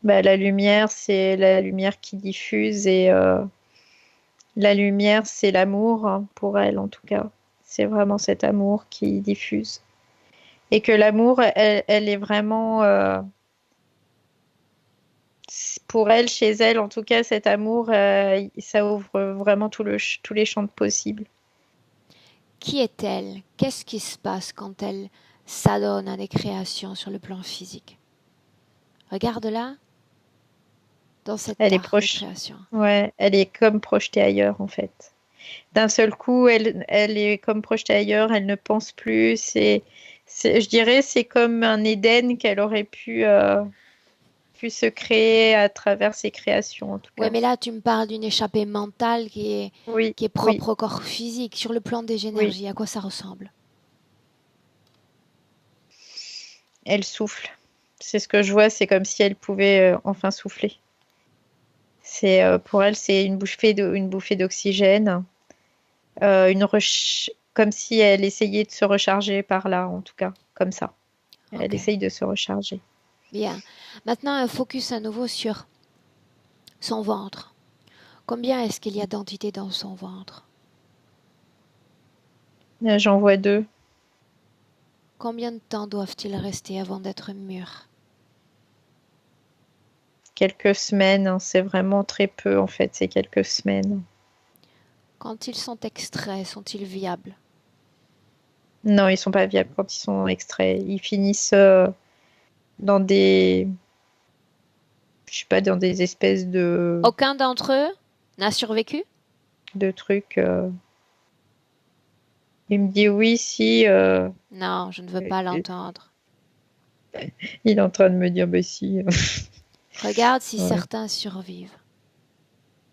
Bah, la lumière, c'est la lumière qui diffuse et la lumière, c'est l'amour, hein, pour elle en tout cas. C'est vraiment cet amour qui diffuse. Et que l'amour, elle est vraiment, pour elle, chez elle, en tout cas, cet amour, ça ouvre vraiment tous les champs possibles. Qui est-elle? Qu'est-ce qui se passe quand elle s'adonne à des créations sur le plan physique? Regarde-la dans cet Elle est art de proche. création. Ouais, elle est comme projetée ailleurs en fait. D'un seul coup, elle est comme projetée ailleurs, elle ne pense plus. Je dirais, c'est comme un Éden qu'elle aurait pu se créer à travers ses créations en tout Ouais, cas. mais là, tu me parles d'une échappée mentale Oui, qui est oui, propre au corps physique. Sur le plan des oui. énergies, à quoi ça ressemble? Elle souffle. C'est ce que je vois, c'est comme si elle pouvait enfin souffler. Pour elle, c'est une bouffée d'oxygène, comme si elle essayait de se recharger par là, en tout cas, comme ça. Elle Ok, essaye de se recharger. bien. Maintenant, un focus à nouveau sur son ventre. Combien est-ce qu'il y a d'entités dans son ventre? J'en vois 2. Combien de temps doivent-ils rester avant d'être mûrs? Quelques semaines, hein, c'est vraiment très peu en fait, c'est quelques semaines. Quand ils sont extraits, sont-ils viables? Non, ils sont pas viables quand ils sont extraits. Ils finissent dans des, je sais pas, dans des espèces Aucun d'entre eux n'a survécu? de trucs. Il me dit oui, si. Non, je ne veux pas l'entendre. Il est en train de me dire bah si. Regarde si Ouais. certains survivent.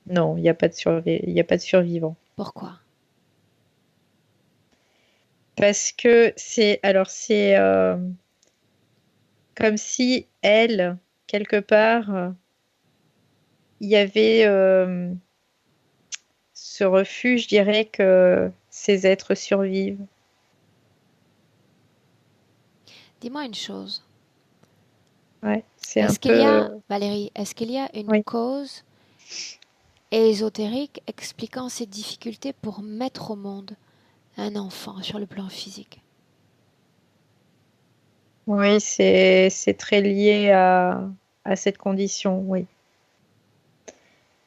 Non, il n'y a pas de il y a pas de survivants. Pourquoi? Parce que c'est comme si elle, quelque part, il y avait ce refus, je dirais que ces êtres survivent. Dis-moi une chose. Ouais, c'est un Est-ce qu'il y a, peu. Valérie, est-ce qu'il y a une Oui. cause ésotérique expliquant ces difficultés pour mettre au monde un enfant sur le plan physique? Oui, c'est très lié à cette condition, oui.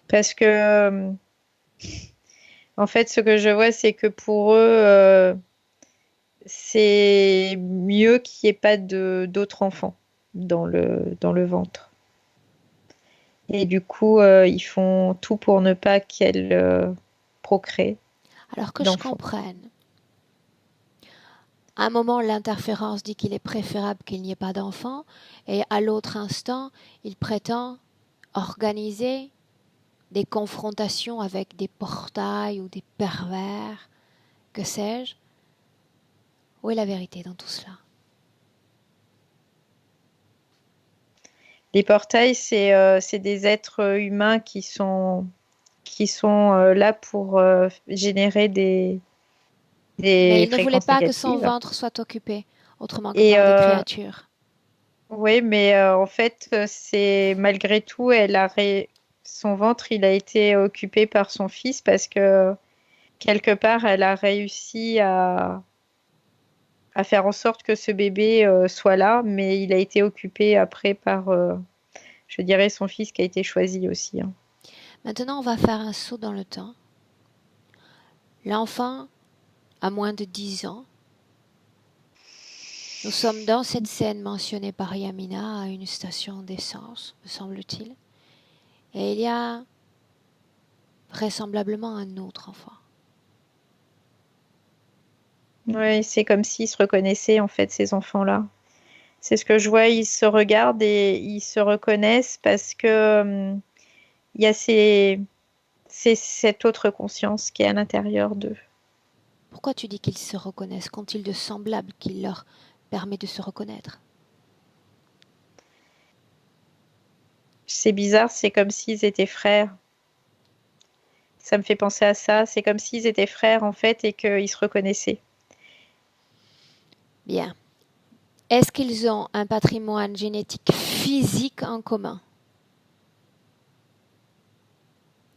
Parce que, en fait, ce que je vois, c'est que pour eux, c'est mieux qu'il n'y ait pas d'autres enfants dans le ventre. Et du coup, ils font tout pour ne pas qu'elle procrée Alors que je d'enfants. comprenne, à un moment, l'interférence dit qu'il est préférable qu'il n'y ait pas d'enfant, et à l'autre instant, il prétend organiser des confrontations avec des portails ou des pervers, que sais-je. Où est la vérité dans tout cela? Les portails, c'est des êtres humains qui sont là pour générer Mais des il ne voulait fréquences pas que son négatives. ventre soit occupé, autrement que Et par des créatures. oui, mais en fait, c'est malgré tout, son ventre, il a été occupé par son fils parce que quelque part, elle a réussi à faire en sorte que ce bébé soit là, mais il a été occupé après par, je dirais, son fils qui a été choisi aussi, hein. Maintenant, on va faire un saut dans le temps. L'enfant a moins de 10 ans. Nous sommes dans cette scène mentionnée par Yamina à une station d'essence, me semble-t-il. Et il y a vraisemblablement un autre enfant. Oui, c'est comme s'ils se reconnaissaient, en fait, ces enfants-là. C'est ce que je vois, ils se regardent et ils se reconnaissent parce que il y a c'est cette autre conscience qui est à l'intérieur d'eux. Pourquoi tu dis qu'ils se reconnaissent? Qu'ont-ils de semblable qui leur permet de se reconnaître? C'est bizarre, c'est comme s'ils étaient frères. Ça me fait penser à ça. C'est comme s'ils étaient frères, en fait, et qu'ils se reconnaissaient. Bien. Est-ce qu'ils ont un patrimoine génétique physique en commun?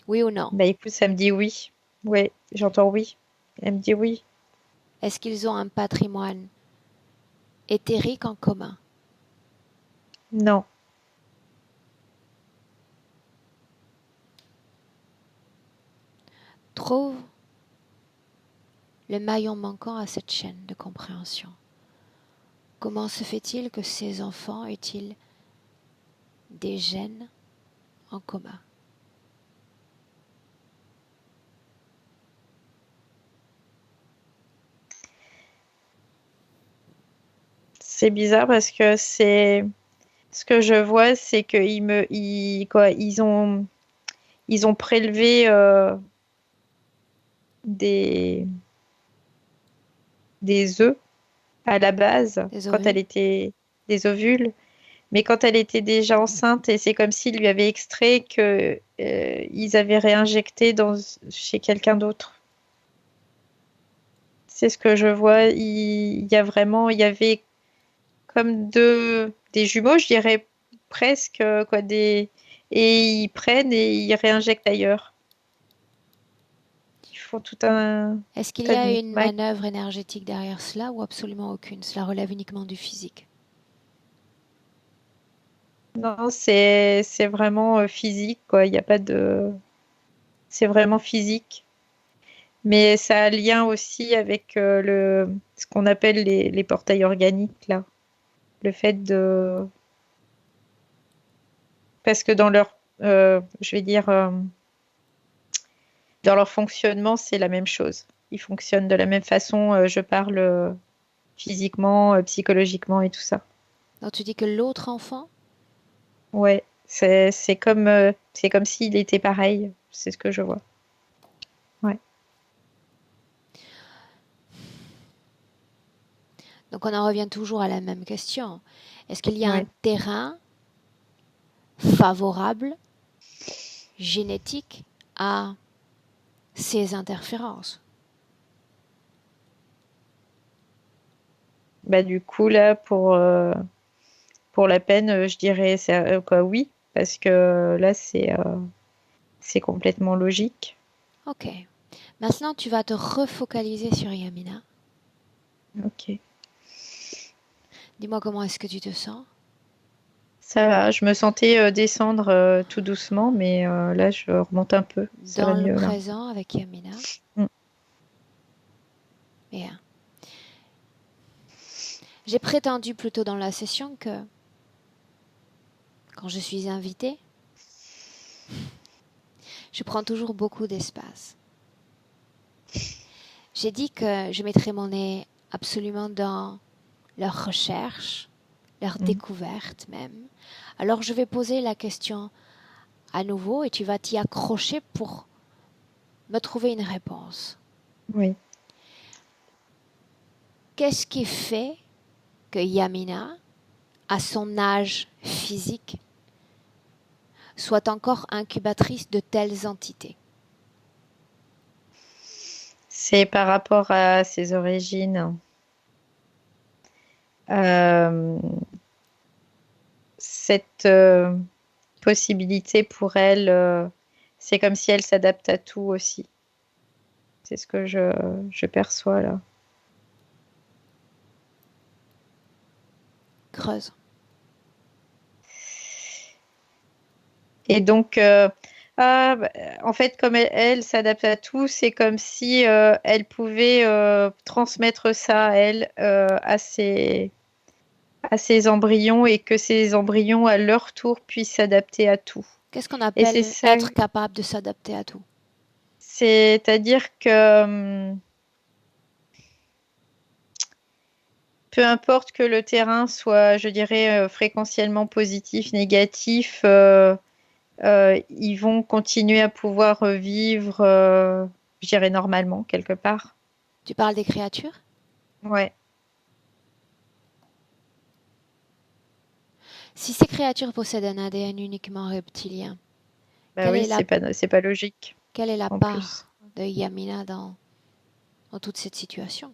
Oui ou non? Bah écoute, ça me dit oui. Oui, j'entends oui. Elle me dit oui. Est-ce qu'ils ont un patrimoine éthérique en commun? Non. Trouve le maillon manquant à cette chaîne de compréhension. Comment se fait-il que ces enfants aient-ils des gènes en commun? C'est bizarre parce que c'est ce que je vois, c'est ils ont prélevé des des œufs à la base Des quand elle ovules? était des ovules, Mais quand elle était déjà enceinte, et c'est comme s'il lui avait extrait que ils avaient réinjecté chez quelqu'un d'autre. C'est ce que je vois. Il y avait comme des jumeaux, je dirais presque, quoi, et ils prennent et ils réinjectent ailleurs. Ils font Est-ce qu'il tout y un a une micmac. manœuvre énergétique derrière cela ou absolument aucune? Cela relève uniquement du physique. Non, c'est vraiment physique, quoi. Il y a pas de. C'est vraiment physique. Mais ça a lien aussi avec ce qu'on appelle les portails organiques, là. Le fait de. Parce que je vais dire, dans leur fonctionnement, c'est la même chose. Ils fonctionnent de la même façon. Je parle physiquement, psychologiquement et tout ça. Donc tu dis que l'autre enfant, Ouais, c'est comme s'il était pareil. C'est ce que je vois. Ouais. donc on en revient toujours à la même question. Est-ce qu'il y a un Ouais. terrain favorable, génétique, à ces interférences? Bah du coup là pour la peine, je dirais quoi oui parce que là c'est complètement logique. Ok. Maintenant, tu vas te refocaliser sur Yamina. Ok. Dis-moi comment est-ce que tu te sens? Ça va, je me sentais descendre tout doucement, mais là je remonte un peu. Ça va Dans le mieux là. présent avec Yamina. Mm. Bien. J'ai prétendu plus tôt dans la session que quand je suis invitée, je prends toujours beaucoup d'espace. J'ai dit que je mettrais mon nez absolument dans leurs recherches, leurs Mm. découvertes même. Alors je vais poser la question à nouveau et tu vas t'y accrocher pour me trouver une réponse. Oui. Qu'est-ce qui fait que Yamina, à son âge physique, soit encore incubatrice de telles entités? C'est par rapport à ses origines. Euh, cette possibilité pour elle, c'est comme si elle s'adapte à tout aussi. C'est ce que je perçois là. Creuse. Et donc, en fait, comme elle s'adapte à tout, c'est comme si elle pouvait transmettre ça à elle, à ses embryons, et que ces embryons, à leur tour, puissent s'adapter à tout. Qu'est-ce qu'on Et c'est appelle ça, être capable de s'adapter à tout? c'est-à-dire que peu importe que le terrain soit, je dirais, fréquentiellement positif, négatif, ils vont continuer à pouvoir vivre, je dirais, normalement, quelque part. Tu parles des créatures? Ouais. Si ces créatures possèdent un ADN uniquement reptilien, Bah quelle oui, est la, c'est pas logique, quelle est la en plus. part de Yamina dans toute cette situation?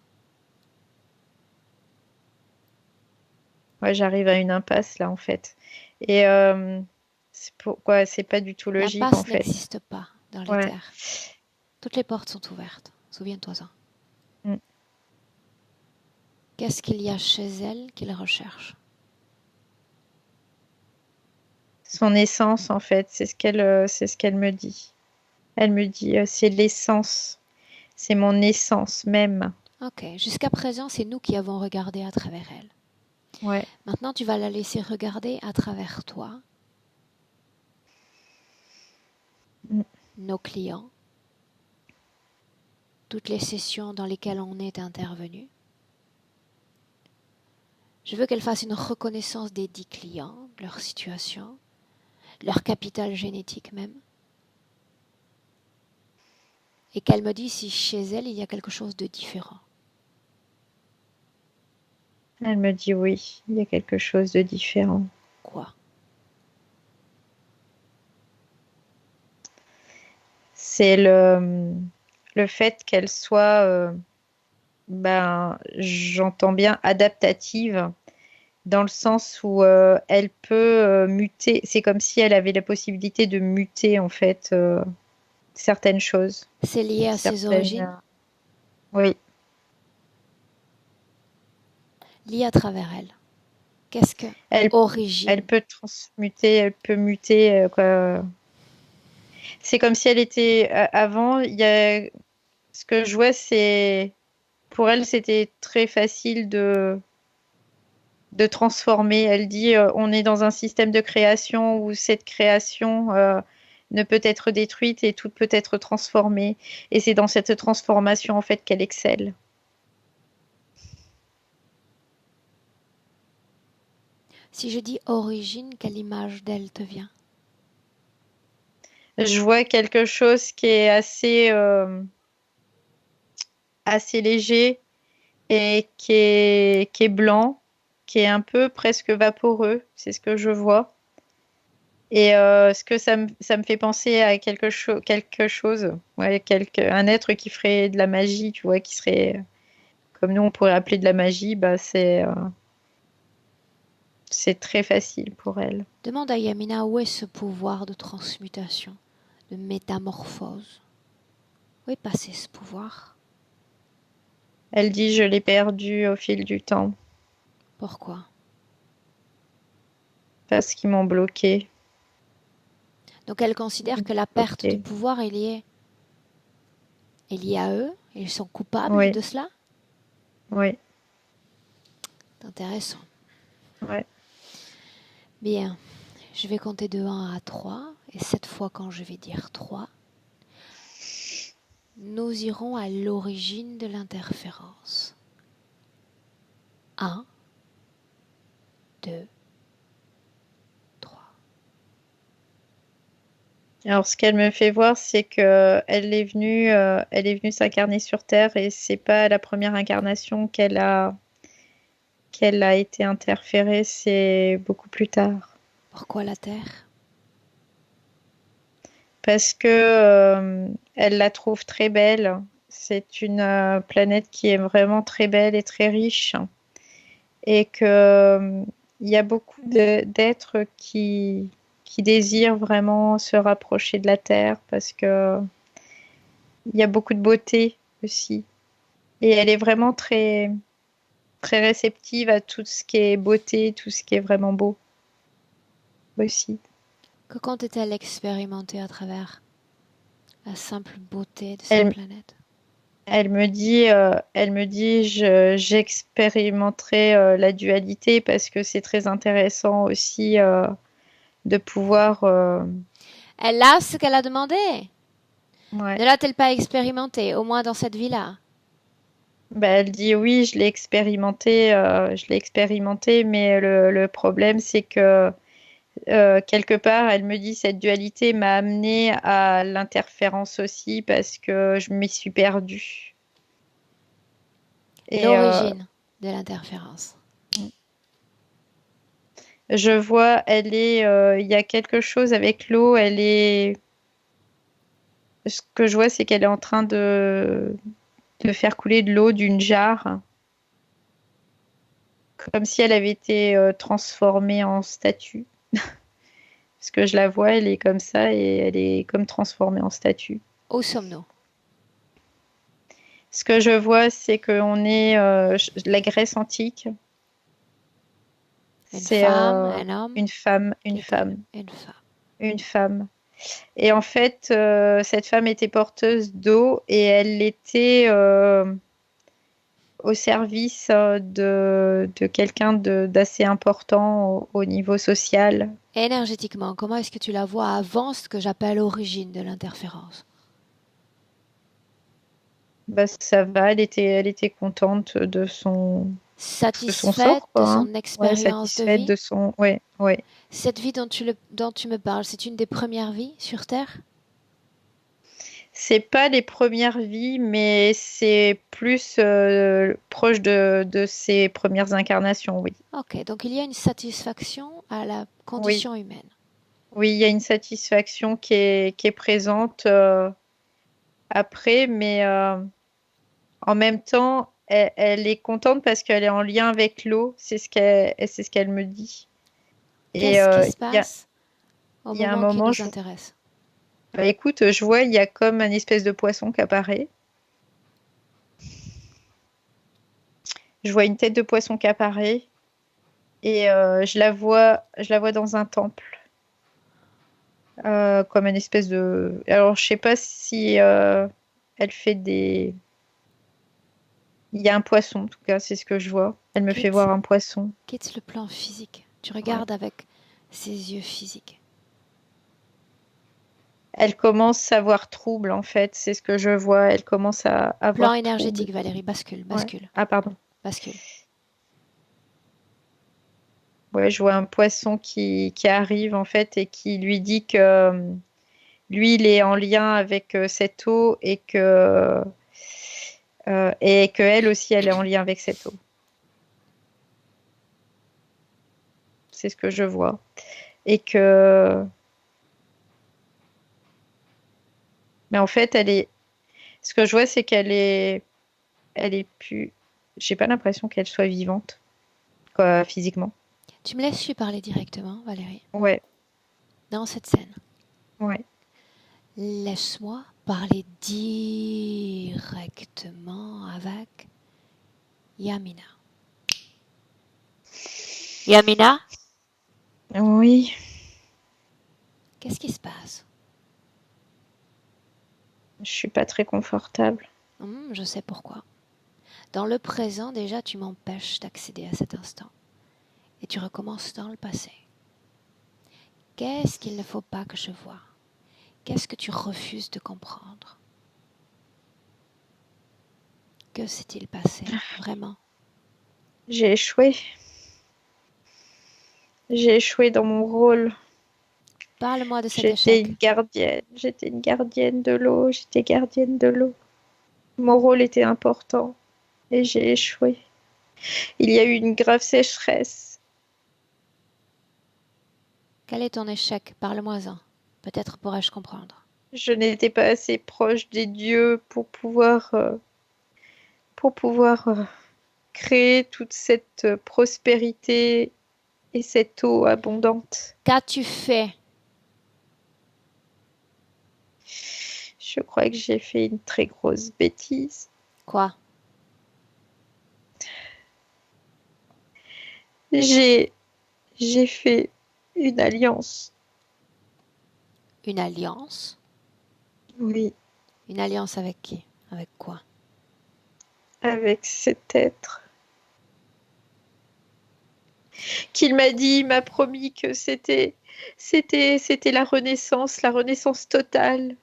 Ouais, j'arrive à une impasse, là, en fait. Et c'est pourquoi c'est pas du tout logique, en L'impasse fait. n'existe pas dans les Ouais. terres. Toutes les portes sont ouvertes. Souviens-toi-en. Mm. Qu'est-ce qu'il y a chez elle qu'il recherche? Son essence, en fait, c'est ce qu'elle me dit. Elle me dit, c'est l'essence, c'est mon essence même. Ok, jusqu'à présent, c'est nous qui avons regardé à travers elle. Ouais. Maintenant, tu vas la laisser regarder à travers toi, Mm. nos clients, toutes les sessions dans lesquelles on est intervenu. Je veux qu'elle fasse une reconnaissance des 10 clients, de leur situation, leur capital génétique même, et qu'elle me dise si chez elle il y a quelque chose de différent. Elle me dit oui, il y a quelque chose de différent. Quoi? c'est le fait qu'elle soit, j'entends bien adaptative, dans le sens où elle peut muter. C'est comme si elle avait la possibilité de muter en fait certaines choses, C'est lié à ses origines, oui. lié à travers elle. Qu'est-ce que Elle origine? peut transmuter, elle peut muter, quoi. C'est comme si elle était avant. Ce que je vois, c'est pour elle, c'était très facile de transformer. Elle dit, on est dans un système de création où cette création ne peut être détruite et tout peut être transformé. Et c'est dans cette transformation en fait qu'elle excelle. Si je dis origine, quelle image d'elle te vient? Je vois quelque chose qui est assez léger et qui est blanc, qui est un peu presque vaporeux. C'est ce que je vois. Et ce que ça me fait penser à quelque chose, ouais, un être qui ferait de la magie, tu vois, qui serait, comme nous on pourrait appeler de la magie, c'est très facile pour elle. Demande à Yamina où est ce pouvoir de transmutation, de métamorphose. Où est passé ce pouvoir? Elle dit, je l'ai perdu au fil du temps, Pourquoi? parce qu'ils m'ont bloqué. Donc elle considère que la perte de pouvoir est liée à eux. Ils sont coupables Oui, de cela? oui, C'est intéressant. ouais. Bien, je vais compter de 1 à 3. Et cette fois, quand je vais dire 3, nous irons à l'origine de l'interférence. 1, 2, 3. Alors, ce qu'elle me fait voir, c'est que elle est venue s'incarner sur Terre et c'est pas la première incarnation qu'elle a été interférée, c'est beaucoup plus tard. Pourquoi la Terre? Parce que elle la trouve très belle. C'est une planète qui est vraiment très belle et très riche et que il y a beaucoup d'êtres qui désirent vraiment se rapprocher de la Terre parce que il y a beaucoup de beauté aussi. Et elle est vraiment très, très réceptive à tout ce qui est beauté, tout ce qui est vraiment beau aussi. Que compte-t-elle expérimenter à travers la simple beauté de cette Elle, planète? elle me dit, j'expérimenterai la dualité parce que c'est très intéressant aussi de pouvoir. Elle a ce qu'elle a demandé. Ouais. Ne l'a-t-elle pas expérimenté, au moins dans cette vie-là? Bah, elle dit oui, je l'ai expérimenté, mais le problème c'est que quelque part, elle me dit cette dualité m'a amené à l'interférence aussi parce que je m'y suis perdue. Et L'origine de l'interférence. je vois, il y a quelque chose avec l'eau. Ce que je vois, c'est qu'elle est en train de faire couler de l'eau d'une jarre, comme si elle avait été transformée en statue. Parce que je la vois, elle est comme ça et elle est comme transformée en statue. Où sommes-nous? Ce que je vois, c'est qu'on est la Grèce antique. Une C'est femme, un homme? une femme, une femme, Une femme. une femme. Et en fait, cette femme était porteuse d'eau et elle était au service de quelqu'un d'assez important au niveau social. Énergétiquement, comment est-ce que tu la vois avant ce que j'appelle l'origine de l'interférence? Bah, ça va, elle était contente de son Satisfaite sort, de quoi, hein. son Ouais, expérience de satisfaite vie? de son. Ouais, ouais. Cette vie dont tu me parles, c'est une des premières vies sur Terre? C'est pas les premières vies, mais c'est plus proche de ses premières incarnations, oui. Ok, donc il y a une satisfaction à la Oui, condition humaine. oui, il y a une satisfaction qui est présente. après, mais en même temps, elle est contente parce qu'elle est en lien avec l'eau. C'est ce qu'elle me dit. Et Qu'est-ce qui se il y a, passe au il y a un moment qui moment, nous intéresse? bah, écoute, je vois, il y a comme un espèce de poisson qui apparaît. Je vois une tête de poisson qui apparaît et je la vois dans un temple, comme une espèce de. Alors, je sais pas si elle fait des. Il y a un poisson, en tout cas, c'est ce que je vois. Elle me fait Quitte, voir un poisson. quitte le plan physique. Tu Ouais. regardes avec ses yeux physiques. Elle commence à voir trouble, en fait. C'est ce que je vois. Elle commence à Plan avoir trouble. énergétique, Valérie, bascule, Ouais. bascule, Ah, pardon. bascule. Ouais, je vois un poisson qui arrive, en fait, et qui lui dit que lui, il est en lien avec cette eau et que elle aussi, elle est en lien avec cette eau. C'est ce que je vois. Et que, mais en fait, ce que je vois, c'est elle est plus, j'ai pas l'impression qu'elle soit vivante, quoi, physiquement. Tu me laisses lui parler directement, Valérie, Ouais, dans cette scène. ouais. Laisse-moi parler directement avec Yamina. Yamina, Oui, qu'est-ce qui se passe? je suis pas très confortable. Je sais pourquoi. Dans le présent, déjà, tu m'empêches d'accéder à cet instant. Et tu recommences dans le passé. Qu'est-ce qu'il ne faut pas que je voie? Qu'est-ce que tu refuses de comprendre? Que s'est-il passé, vraiment? J'ai échoué. J'ai échoué dans mon rôle. Parle-moi de cet échec. J'étais une gardienne de l'eau. J'étais gardienne de l'eau. Mon rôle était important et j'ai échoué. Il y a eu une grave sécheresse. Quel est ton échec? Parle-moi-en. Peut-être pourrais-je comprendre. Je n'étais pas assez proche des dieux pour pouvoir créer toute cette prospérité et cette eau abondante. Qu'as-tu fait? Je crois que j'ai fait une très grosse bêtise. Quoi? J'ai j'ai fait une alliance. Une alliance? Oui, Une alliance avec qui? Avec quoi? avec cet être qu'il m'a dit, il m'a promis que c'était la renaissance totale.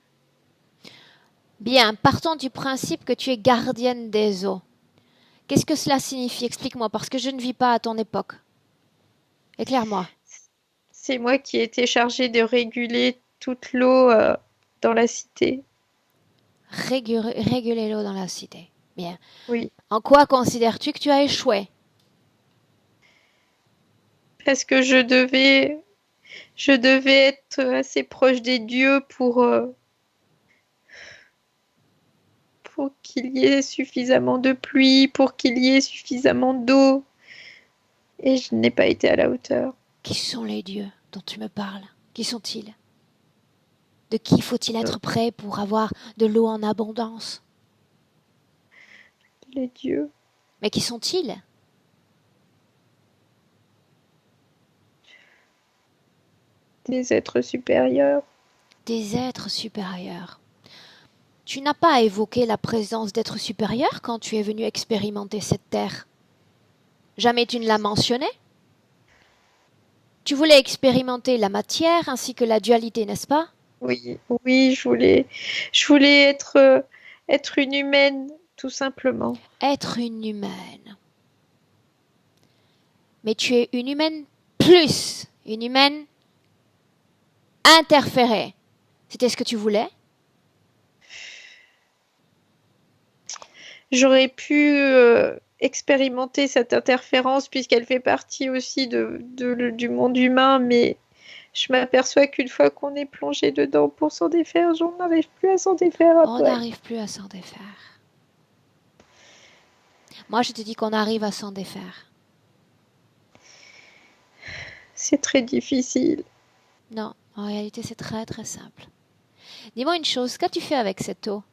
Bien, partons du principe que tu es gardienne des eaux. Qu'est-ce que cela signifie? Explique-moi, parce que je ne vis pas à ton époque. Éclaire-moi. C'est moi qui ai été chargée de réguler toute l'eau dans la cité. Réguler l'eau dans la cité. Bien. Oui, En quoi considères-tu que tu as échoué? parce que je devais être assez proche des dieux pour qu'il y ait suffisamment de pluie, pour qu'il y ait suffisamment d'eau. Et je n'ai pas été à la hauteur. Qui sont les dieux dont tu me parles? Qui sont-ils? De qui faut-il Euh, être près pour avoir de l'eau en abondance? les dieux, Mais qui sont-ils? des êtres supérieurs. Des êtres supérieurs. Tu n'as pas évoqué la présence d'êtres supérieurs quand tu es venu expérimenter cette terre. Jamais tu ne l'as mentionné? Tu voulais expérimenter la matière ainsi que la dualité, n'est-ce pas? Oui, oui, je voulais être une humaine, tout simplement. Être une humaine. Mais tu es une humaine plus une humaine interférée. C'était ce que tu voulais? J'aurais pu expérimenter cette interférence puisqu'elle fait partie aussi du monde humain, mais Je m'aperçois qu'une fois qu'on est plongé dedans pour s'en défaire, on n'arrive plus à s'en défaire On après. n'arrive plus à s'en défaire. Moi, je te dis qu'on arrive à s'en défaire. C'est très difficile. Non, en réalité, c'est très très simple. Dis-moi une chose, qu'as-tu fait avec cette eau?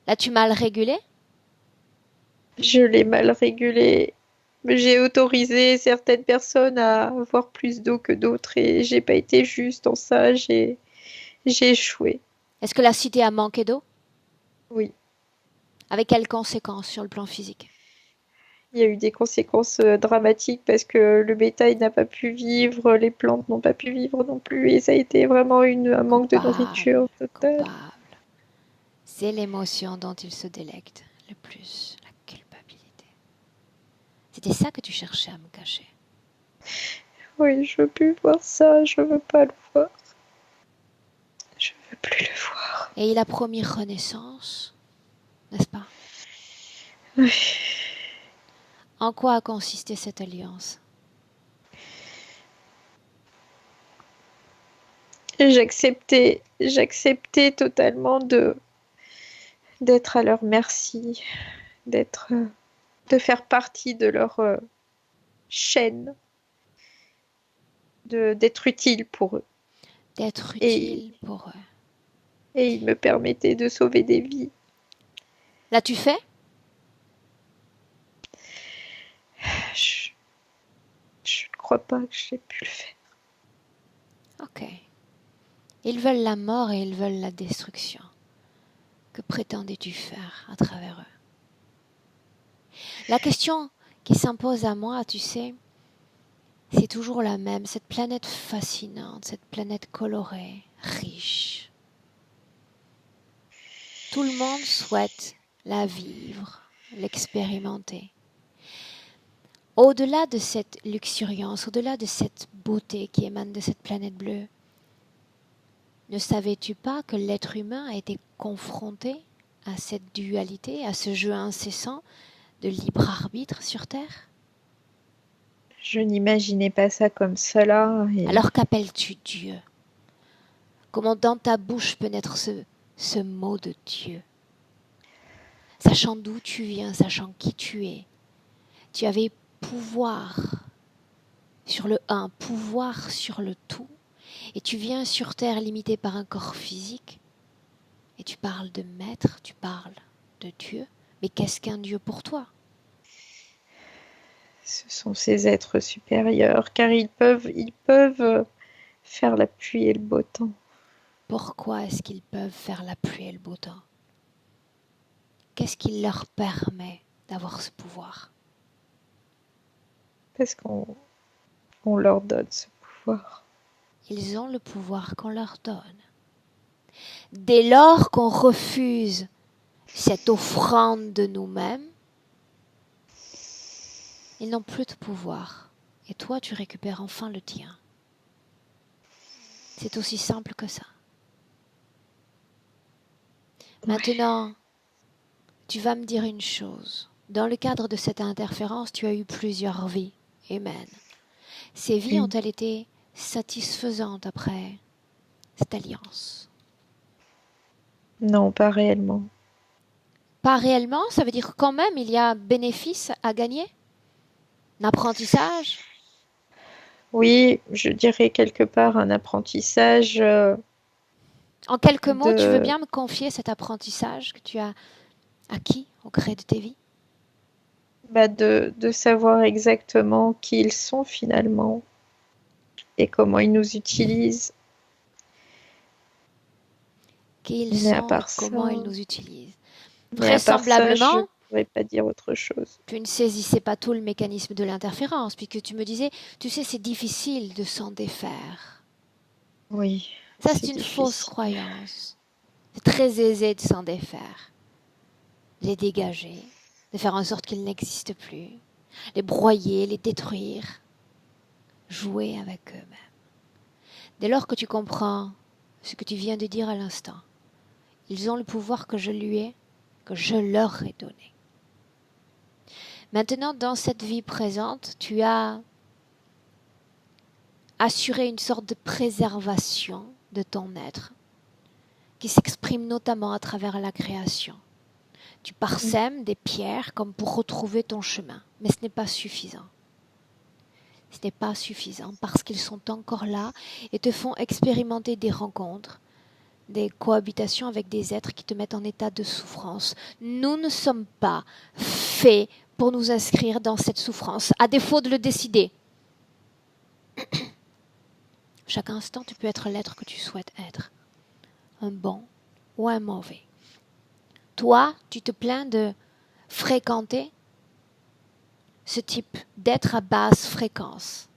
L'as-tu mal régulée? Je l'ai mal régulé. J'ai autorisé certaines personnes à avoir plus d'eau que d'autres et j'ai pas été juste en ça. J'ai échoué. Est-ce que la cité a manqué d'eau? Oui. Avec quelles conséquences sur le plan physique? Il y a eu des conséquences dramatiques parce que le bétail n'a pas pu vivre, les plantes n'ont pas pu vivre non plus et ça a été vraiment un manque de Coupable, nourriture totale. coupable. C'est l'émotion dont il se délecte le plus, la culpabilité. C'était ça que tu cherchais à me cacher. Oui, je veux plus voir ça, je veux pas le voir. Je veux plus le voir. Et il a promis renaissance, n'est-ce pas? Oui. En quoi a consisté cette alliance? J'acceptais totalement d'être à leur merci, d'être, de faire partie de leur chaîne, d'être utile pour eux. D'être Et, utile pour eux. et ils me permettaient de sauver des vies. L'as-tu fait? Je ne crois pas que j'ai pu le faire. Ok. Ils veulent la mort et ils veulent la destruction. Que prétendais-tu faire à travers eux? La question qui s'impose à moi, tu sais, c'est toujours la même, cette planète fascinante, cette planète colorée, riche. Tout le monde souhaite la vivre, l'expérimenter. Au-delà de cette luxuriance, au-delà de cette beauté qui émane de cette planète bleue, ne savais-tu pas que l'être humain a été confronté à cette dualité, à ce jeu incessant de libre arbitre sur Terre? Je n'imaginais pas ça comme cela. Alors qu'appelles-tu Dieu? Comment dans ta bouche peut naître ce mot de Dieu? Sachant d'où tu viens, sachant qui tu es, tu avais pouvoir sur le un, pouvoir sur le tout, et tu viens sur Terre limité par un corps physique, et tu parles de maître, tu parles de Dieu, mais qu'est-ce qu'un Dieu pour toi? Ce sont ces êtres supérieurs, car ils peuvent faire la pluie et le beau temps. Pourquoi est-ce qu'ils peuvent faire la pluie et le beau temps? Qu'est-ce qui leur permet d'avoir ce pouvoir? Parce qu'on leur donne ce pouvoir. Ils ont le pouvoir qu'on leur donne. Dès lors qu'on refuse cette offrande de nous-mêmes, ils n'ont plus de pouvoir. Et toi, tu récupères enfin le tien. C'est aussi simple que ça. Maintenant, tu vas me dire une chose. Dans le cadre de cette interférence, tu as eu plusieurs vies humaines. Ces vies ont-elles été satisfaisantes après cette alliance? Non, pas réellement. Pas réellement, ça veut dire quand même il y a bénéfice à gagner? Un apprentissage? Oui, je dirais quelque part un apprentissage En quelques mots, tu veux de, bien me confier cet apprentissage que tu as acquis au gré de tes vies? de savoir exactement qui ils sont finalement et comment ils nous utilisent. Qui ils Mais à sont et part ça, comment ils nous utilisent. mais à part ça, je Vraisemblablement, pourrais pas dire autre chose. tu ne saisissais pas tout le mécanisme de l'interférence, puisque tu me disais, tu sais, c'est difficile de s'en défaire. Oui, Ça, c'est une fausse croyance. C'est très aisé de s'en défaire, les dégager, de faire en sorte qu'ils n'existent plus, les broyer, les détruire, jouer avec eux-mêmes. Dès lors que tu comprends ce que tu viens de dire à l'instant, ils ont le pouvoir que je leur ai donné. Maintenant, dans cette vie présente, tu as assurer une sorte de préservation de ton être qui s'exprime notamment à travers la création. Tu parsèmes des pierres comme pour retrouver ton chemin, mais ce n'est pas suffisant. Ce n'est pas suffisant parce qu'ils sont encore là et te font expérimenter des rencontres, des cohabitations avec des êtres qui te mettent en état de souffrance. Nous ne sommes pas faits pour nous inscrire dans cette souffrance, à défaut de le décider. Chaque instant, tu peux être l'être que tu souhaites être, un bon ou un mauvais. Toi, tu te plains de fréquenter ce type d'être à basse fréquence,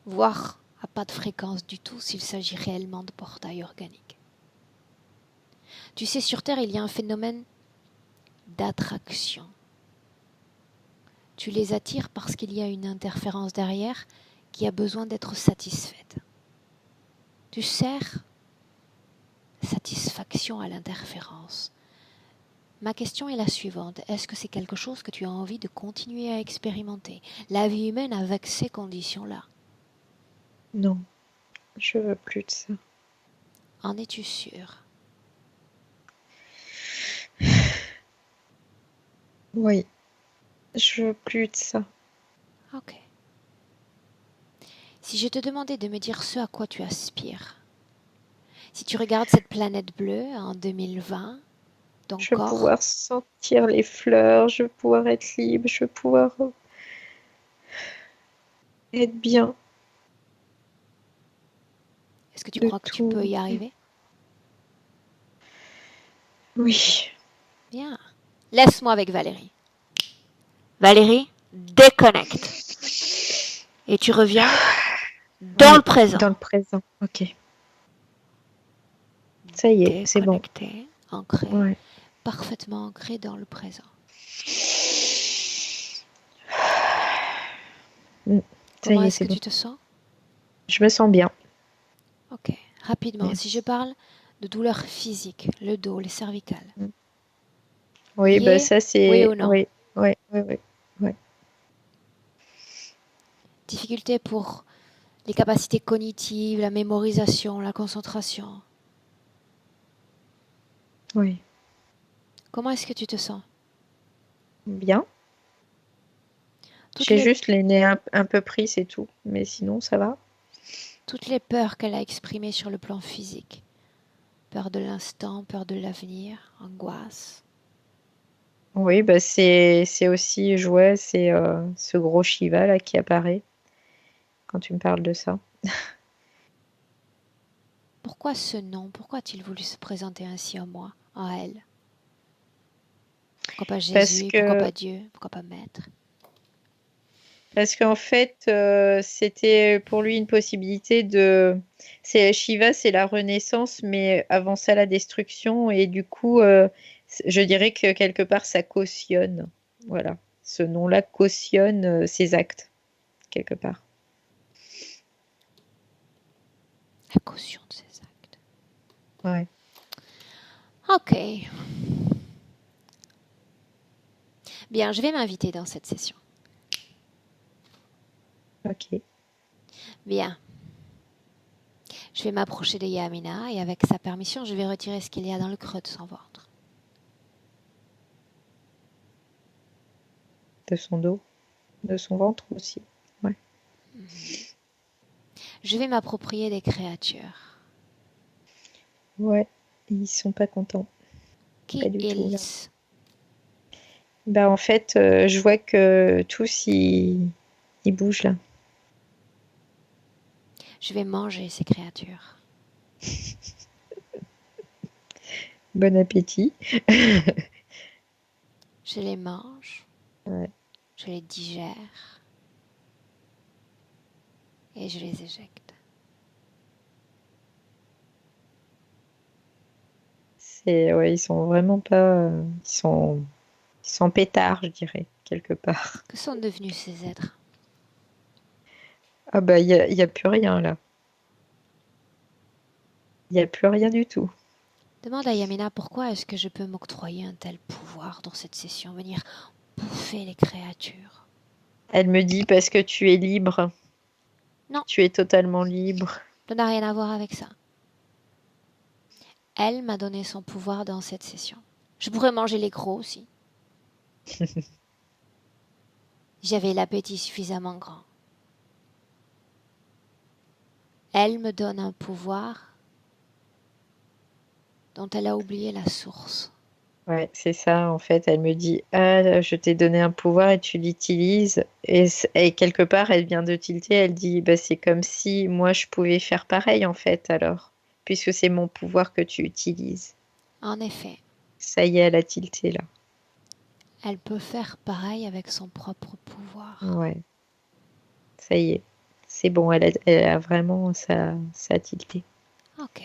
voire à pas de fréquence du tout s'il s'agit réellement de portail organique. Tu sais, sur Terre, il y a un phénomène d'attraction. Tu les attires parce qu'il y a une interférence derrière qui a besoin d'être satisfaite. Tu sers satisfaction à l'interférence. Ma question est la suivante. Est-ce que c'est quelque chose que tu as envie de continuer à expérimenter? La vie humaine avec ces conditions-là. Non, je veux plus de ça. En es-tu sûr? Oui, je veux plus de ça. Ok. Si je te demandais de me dire ce à quoi tu aspires, si tu regardes cette planète bleue en 2020, ton Je veux corps, pouvoir sentir les fleurs, je veux pouvoir être libre, je veux pouvoir être bien est-ce que tu de crois que tu tout. peux y arriver? Oui, Bien. Laisse-moi avec Valérie. Valérie, déconnecte. Et tu reviens dans oui, le présent. dans le présent. Ok. Ça y est, c'est bon. Déconnecté, ancré, Ouais. parfaitement ancré dans le présent. Ça Comment y est, est-ce c'est que bon. tu te sens? Je me sens bien. Ok. Rapidement, si je Merci. parle de douleurs physiques, le dos, les cervicales, Oui, bah liées, ça oui c'est. ou non? Oui, oui, oui, oui. Oui. Difficulté pour les capacités cognitives, la mémorisation, la concentration. Oui. Comment est-ce que tu te sens? Bien. Toutes J'ai les, juste les nez un peu pris, c'est tout. Mais sinon, ça va. toutes les peurs qu'elle a exprimées sur le plan physique. Peur de l'instant, peur de l'avenir, angoisse. Oui, bah c'est aussi, je vois, c'est ce gros Shiva là qui apparaît quand tu me parles de ça. Pourquoi ce nom? Pourquoi a-t-il voulu se présenter ainsi en moi, en elle? Pourquoi pas Parce Jésus? Pourquoi que pas Dieu? Pourquoi pas Maître? Parce qu'en fait, c'était pour lui une possibilité de. C'est Shiva, c'est la renaissance, mais avant ça, la destruction. Et du coup, je dirais que quelque part, ça cautionne. Voilà. Ce nom-là cautionne ses actes, quelque part. La caution de ses actes. Ouais. Ok. Bien, je vais m'inviter dans cette session. Ok. Bien. Je vais m'approcher de Yamina et avec sa permission, je vais retirer ce qu'il y a dans le creux de son ventre. De son dos, de son ventre aussi. Ouais. Je vais m'approprier des créatures. Ouais. Ils sont pas contents. Qui Pas du tout, là. ils? Bah, en fait, je vois que tous, ils bougent là. Je vais manger ces créatures. Bon appétit. Je les mange. Ouais. Je les digère. Et je les éjecte. Ouais, ils sont vraiment pas. Ils sont pétards, je dirais, quelque part. Que sont devenus ces êtres? Ah bah, y a plus rien là. Il y a plus rien du tout. Demande à Yamina pourquoi est-ce que je peux m'octroyer un tel pouvoir dans cette session, venir bouffer les créatures. Elle me dit parce que tu es libre. Non, Tu es totalement libre. ça n'a rien à voir avec ça. Elle m'a donné son pouvoir dans cette session. Je pourrais manger les gros aussi. J'avais l'appétit suffisamment grand. Elle me donne un pouvoir dont elle a oublié la source. Ouais, c'est ça, en fait. Elle me dit, ah, je t'ai donné un pouvoir et tu l'utilises. Et quelque part, elle vient de tilter. Elle dit, bah, c'est comme si moi, je pouvais faire pareil, en fait, alors, puisque c'est mon pouvoir que tu utilises. En effet, Ça y est, elle a tilté, là. elle peut faire pareil avec son propre pouvoir. Ouais, ça y est. C'est bon, elle a vraiment, ça a tilté. Ok.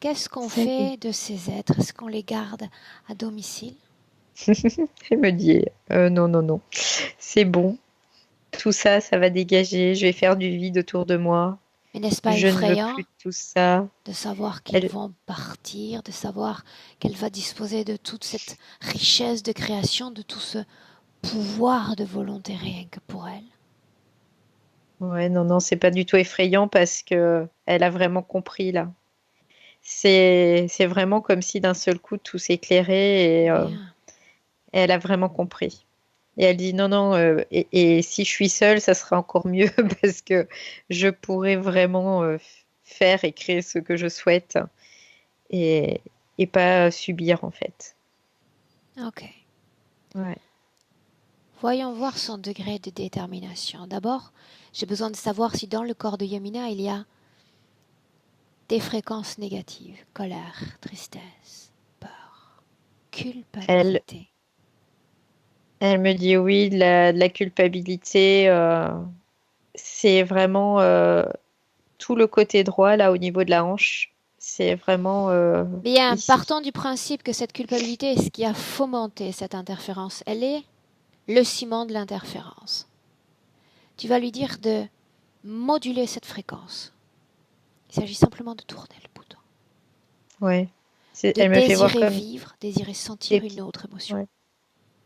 Qu'est-ce qu'on Ça y est. fait de ces êtres? Est-ce qu'on les garde à domicile? Elle me dit, non, non, non, c'est bon. Tout ça, ça va dégager. Je vais faire du vide autour de moi. Mais n'est-ce pas Je ne veux plus effrayant de tout ça. de savoir qu'ils Elle, vont partir, de savoir qu'elle va disposer de toute cette richesse de création, de tout ce pouvoir de volonté rien que pour elle? ouais, non, non, c'est pas du tout effrayant parce que elle a vraiment compris là. C'est vraiment comme si d'un seul coup tout s'éclairait et Bien. elle a vraiment compris. Et elle dit non, non, et si je suis seule, ça sera encore mieux parce que je pourrais vraiment faire et créer ce que je souhaite et, et pas subir en fait. Ok. Ouais. Voyons voir son degré de détermination. D'abord, j'ai besoin de savoir si dans le corps de Yamina il y a des fréquences négatives, colère, tristesse, peur, Elle, culpabilité. elle me dit oui, de la culpabilité, c'est vraiment tout le côté droit, là, au niveau de la hanche. C'est vraiment Bien, ici. partons du principe que cette culpabilité est ce qui a fomenté cette interférence. Elle est le ciment de l'interférence. Tu vas lui dire de moduler cette fréquence. Il s'agit simplement de tourner le bouton. Ouais. De Elle me fait voir désirer comme vivre, désirer sentir des une petites... autre émotion. Ouais.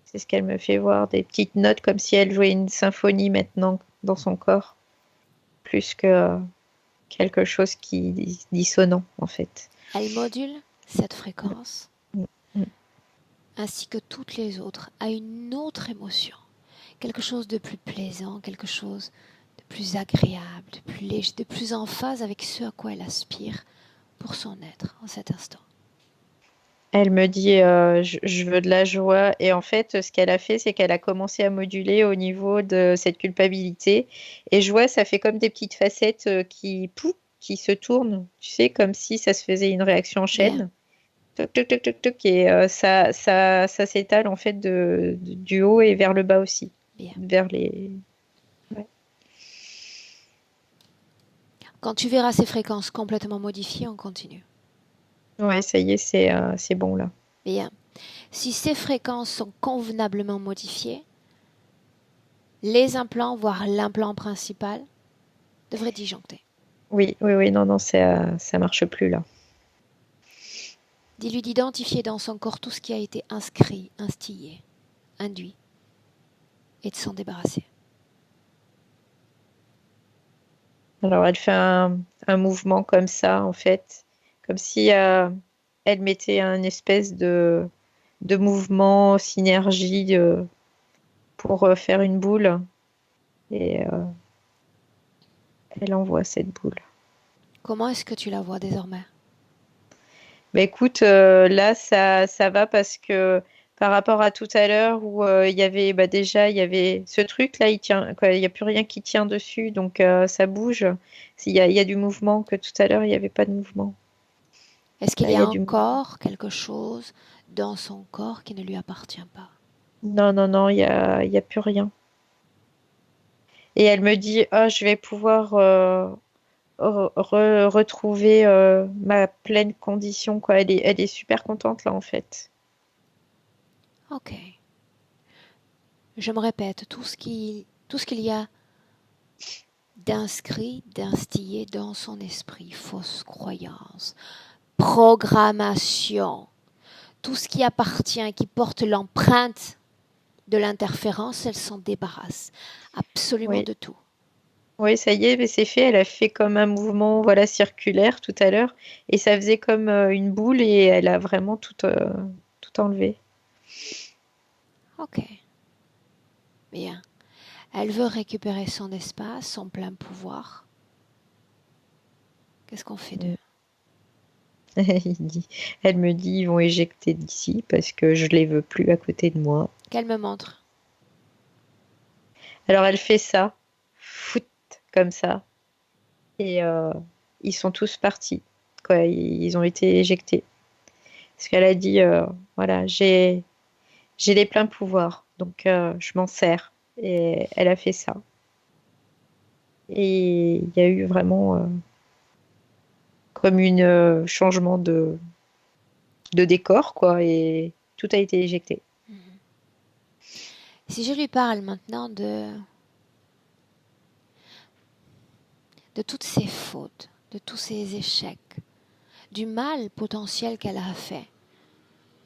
C'est ce qu'elle me fait voir, des petites notes comme si elle jouait une symphonie maintenant dans son corps, plus que quelque chose qui est dissonant, en fait. Elle module cette fréquence Mm, mm. ainsi que toutes les autres à une autre émotion. Quelque chose de plus plaisant, quelque chose de plus agréable, de plus léger, de plus en phase avec ce à quoi elle aspire pour son être en cet instant. Elle me dit, je veux de la joie. Et en fait, ce qu'elle a fait, c'est qu'elle a commencé à moduler au niveau de cette culpabilité. Et je vois, ça fait comme des petites facettes qui se tournent, tu sais, comme si ça se faisait une réaction en Bien, chaîne. Toc, toc, toc, toc, toc. Et ça s'étale en fait du haut et vers le bas aussi. bien. Vers les... Ouais, Quand tu verras ces fréquences complètement modifiées, on continue. ouais, ça y est, c'est bon là. Bien. Si ces fréquences sont convenablement modifiées, les implants, voire l'implant principal, devraient disjoncter. Oui, oui, oui, non, non, ça marche plus là. Dis-lui d'identifier dans son corps tout ce qui a été inscrit, instillé, induit, et de s'en débarrasser. Alors, elle fait un mouvement comme ça, en fait, comme si elle mettait un espèce de mouvement, synergie pour faire une boule. Et elle envoie cette boule. Comment est-ce que tu la vois désormais? Bah, écoute, là, ça va parce que par rapport à tout à l'heure où il y avait, bah, déjà, il y avait ce truc-là, il tient, quoi, il n'y a plus rien qui tient dessus, donc ça bouge. Il y a du mouvement que tout à l'heure, il n'y avait pas de mouvement. Est-ce qu'il Là, y il y a a du mouvement. encore quelque chose dans son corps qui ne lui appartient pas? Non, non, non, il y a plus rien. Et elle me dit, ah, je vais pouvoir retrouver ma pleine condition, quoi. Elle est super contente, là, en fait. Ok. Je me répète, tout ce qu'il y a d'inscrit, d'instillé dans son esprit, fausses croyances, programmation, tout ce qui appartient, qui porte l'empreinte de l'interférence, elle s'en débarrasse absolument Oui, de tout. Oui, ça y est, mais c'est fait. Elle a fait comme un mouvement, voilà, circulaire tout à l'heure, et ça faisait comme une boule, et elle a vraiment tout enlevé. Ok, bien. Elle veut récupérer son espace, son plein pouvoir. Qu'est-ce qu'on fait d'eux? Mm. Il dit- Elle me dit, ils vont éjecter d'ici parce que je les veux plus à côté de moi. Qu'elle me montre. Alors elle fait ça, fout, comme ça, et ils sont tous partis. Quoi, ils ont été éjectés. Parce qu'elle a dit, voilà, j'ai les pleins pouvoirs, donc je m'en sers. Et elle a fait ça. Et il y a eu vraiment comme une changement de décor, quoi, et tout a été éjecté. Mhm. Si je lui parle maintenant de toutes ses fautes, de tous ses échecs, du mal potentiel qu'elle a fait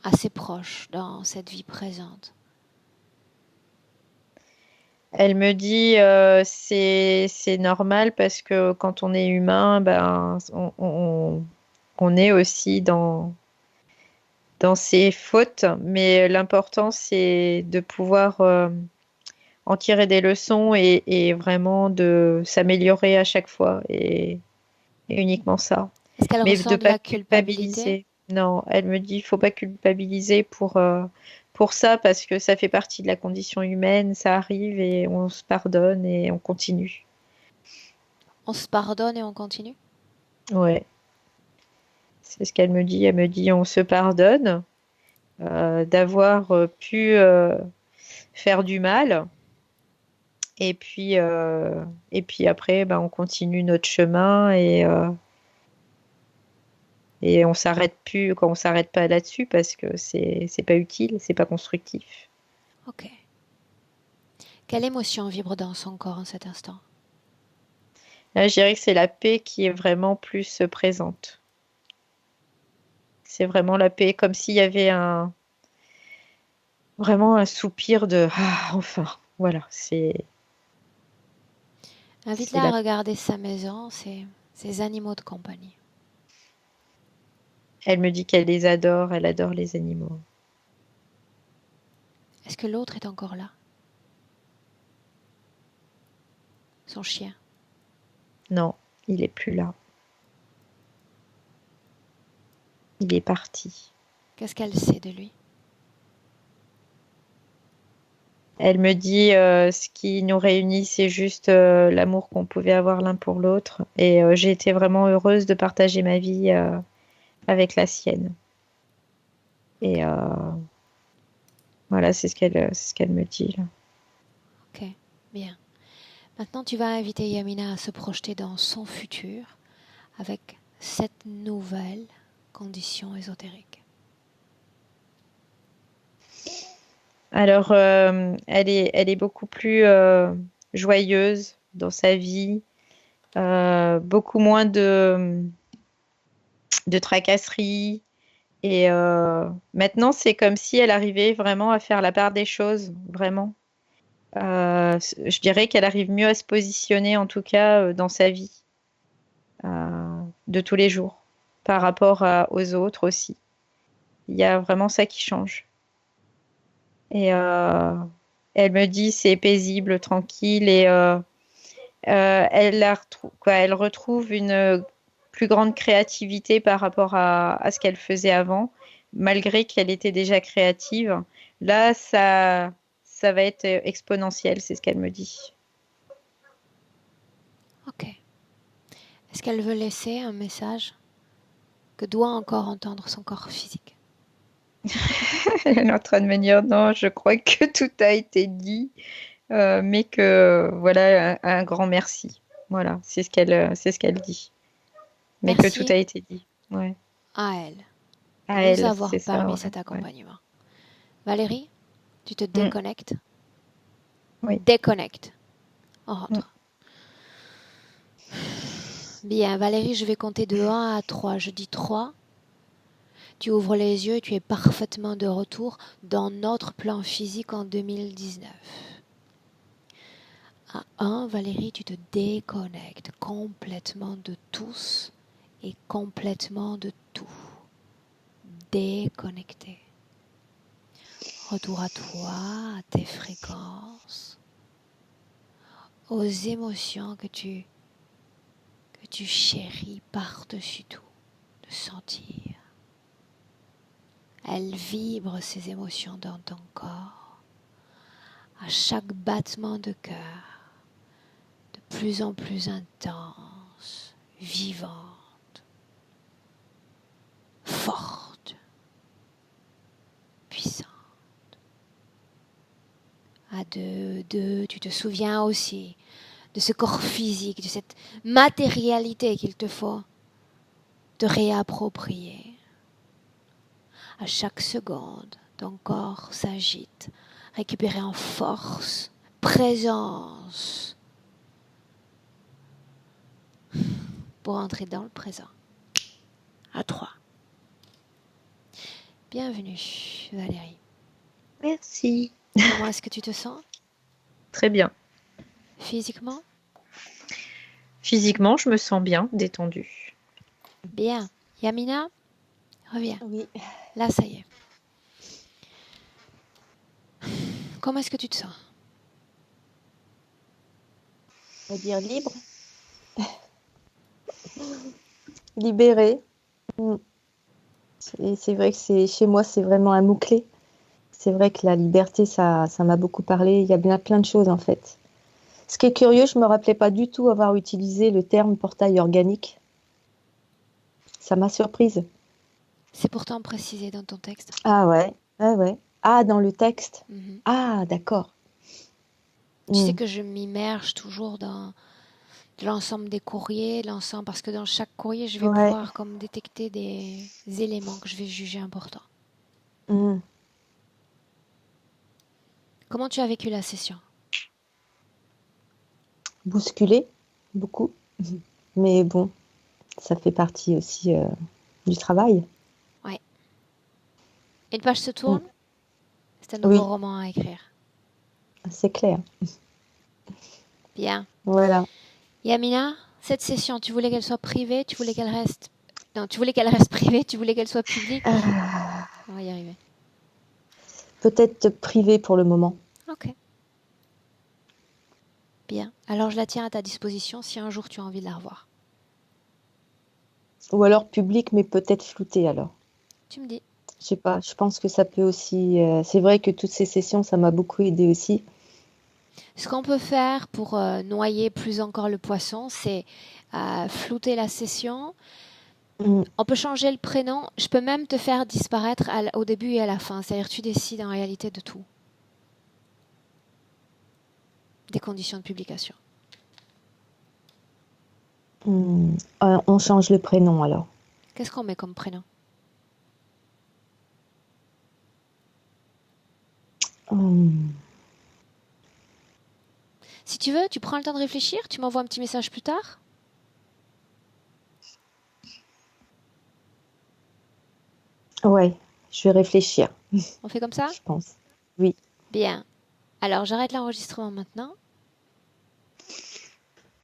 à ses proches dans cette vie présente. Elle me dit c'est normal parce que quand on est humain, ben on est aussi dans ses fautes, mais l'important c'est de pouvoir en tirer des leçons et vraiment de s'améliorer à chaque fois et uniquement ça. Est-ce qu'elle Mais de ressent de pas la culpabilité? culpabiliser. Non, elle me dit, il faut pas culpabiliser pour ça parce que ça fait partie de la condition humaine, ça arrive et on se pardonne et on continue. On se pardonne et on continue? Ouais, c'est ce qu'elle me dit. Elle me dit, on se pardonne d'avoir pu faire du mal et puis après, ben, on continue notre chemin et on s'arrête plus quand on s'arrête pas là-dessus parce que c'est pas utile, c'est pas constructif. Ok. Quelle émotion vibre dans son corps en cet instant? Là, je dirais que c'est la paix qui est vraiment plus présente. C'est vraiment la paix, comme s'il y avait vraiment un soupir de ah, enfin, voilà, c'est Invite-la à la. regarder sa maison, ses animaux de compagnie. Elle me dit qu'elle les adore, elle adore les animaux. Est-ce que l'autre est encore là? Son chien. Non, il est plus là. Il est parti. Qu'est-ce qu'elle sait de lui? Elle me dit ce qui nous réunit, c'est juste l'amour qu'on pouvait avoir l'un pour l'autre. Et j'ai été vraiment heureuse de partager ma vie avec la sienne. Et voilà, c'est ce qu'elle me dit là. Ok, bien. Maintenant, tu vas inviter Yamina à se projeter dans son futur avec cette nouvelle condition ésotérique. Alors, elle est beaucoup plus joyeuse dans sa vie, beaucoup moins de tracasseries. Et maintenant, c'est comme si elle arrivait vraiment à faire la part des choses, vraiment. Je dirais qu'elle arrive mieux à se positionner, en tout cas, dans sa vie de tous les jours, par rapport aux autres aussi. Il y a vraiment ça qui change. Et elle me dit c'est paisible, tranquille et elle retrouve une plus grande créativité par rapport à ce qu'elle faisait avant, malgré qu'elle était déjà créative. Là, ça va être exponentiel, c'est ce qu'elle me dit. Ok. Est-ce qu'elle veut laisser un message que doit encore entendre son corps physique? Elle est en train de me dire non, je crois que tout a été dit, mais que voilà, un grand merci. Voilà, c'est ce qu'elle dit, mais que tout a Merci été dit. Ouais. à elle de À nous elle, avoir c'est ça, permis ouais, cet ouais. accompagnement. Valérie, tu te Mm, déconnectes? oui. Déconnecte. On Mm. rentre. Bien, Valérie, je vais compter de 1 à 3. Je dis 3. Tu ouvres les yeux et tu es parfaitement de retour dans notre plan physique en 2019. À 1, Valérie, tu te déconnectes complètement de tous et complètement de tout. Déconnecté. Retour à toi, à tes fréquences, aux émotions que tu chéris par-dessus tout, de sentir. Elles vibrent, ces émotions, dans ton corps, à chaque battement de cœur, de plus en plus intense, vivante, forte, puissante. À deux, tu te souviens aussi de ce corps physique, de cette matérialité qu'il te faut te réapproprier. À chaque seconde, ton corps s'agite, récupérer en force, présence, pour entrer dans le présent. À 3. Bienvenue, Valérie. Merci. Comment est-ce que tu te sens Très bien. physiquement? Physiquement, je me sens bien, détendue. Bien. Yamina, reviens. Oui. Là, ça y est. Comment est-ce que tu te sens? On va dire libre. Libérée. Et c'est vrai que chez moi, c'est vraiment un mot-clé. C'est vrai que la liberté, ça m'a beaucoup parlé. Il y a bien plein de choses, en fait. Ce qui est curieux, je ne me rappelais pas du tout avoir utilisé le terme portail organique. Ça m'a surprise. C'est pourtant précisé dans ton texte. Ah ouais, ah ouais. Ah, dans le texte. Mhm. Ah, d'accord. Tu sais que je m'immerge toujours dans l'ensemble des courriers, parce que dans chaque courrier, je vais Ouais. pouvoir comme détecter des éléments que je vais juger importants. Mm. Comment tu as vécu la session? Bousculé, beaucoup. Mais bon, ça fait partie aussi du travail. Ouais. Une page se tourne, c'est un Oui. nouveau roman à écrire. C'est clair. Bien. Voilà. Yamina, cette session, tu voulais qu'elle soit privée, tu voulais qu'elle reste... Non, tu voulais qu'elle reste privée, tu voulais qu'elle soit publique. On va y arriver. Peut-être privé pour le moment. Ok. Bien. Alors je la tiens à ta disposition si un jour tu as envie de la revoir. Ou alors public, mais peut-être flouté alors. Tu me dis. Je sais pas, je pense que ça peut aussi... c'est vrai que toutes ces sessions, ça m'a beaucoup aidé aussi. Ce qu'on peut faire pour noyer plus encore le poisson, c'est flouter la session. On peut changer le prénom. Je peux même te faire disparaître au début et à la fin. C'est-à-dire tu décides en réalité de tout. Des conditions de publication. On change le prénom alors. Qu'est-ce qu'on met comme prénom? Si tu veux, tu prends le temps de réfléchir. Tu m'envoies un petit message plus tard. Ouais, je vais réfléchir. On fait comme ça? Je pense. Oui. Bien. Alors j'arrête l'enregistrement maintenant.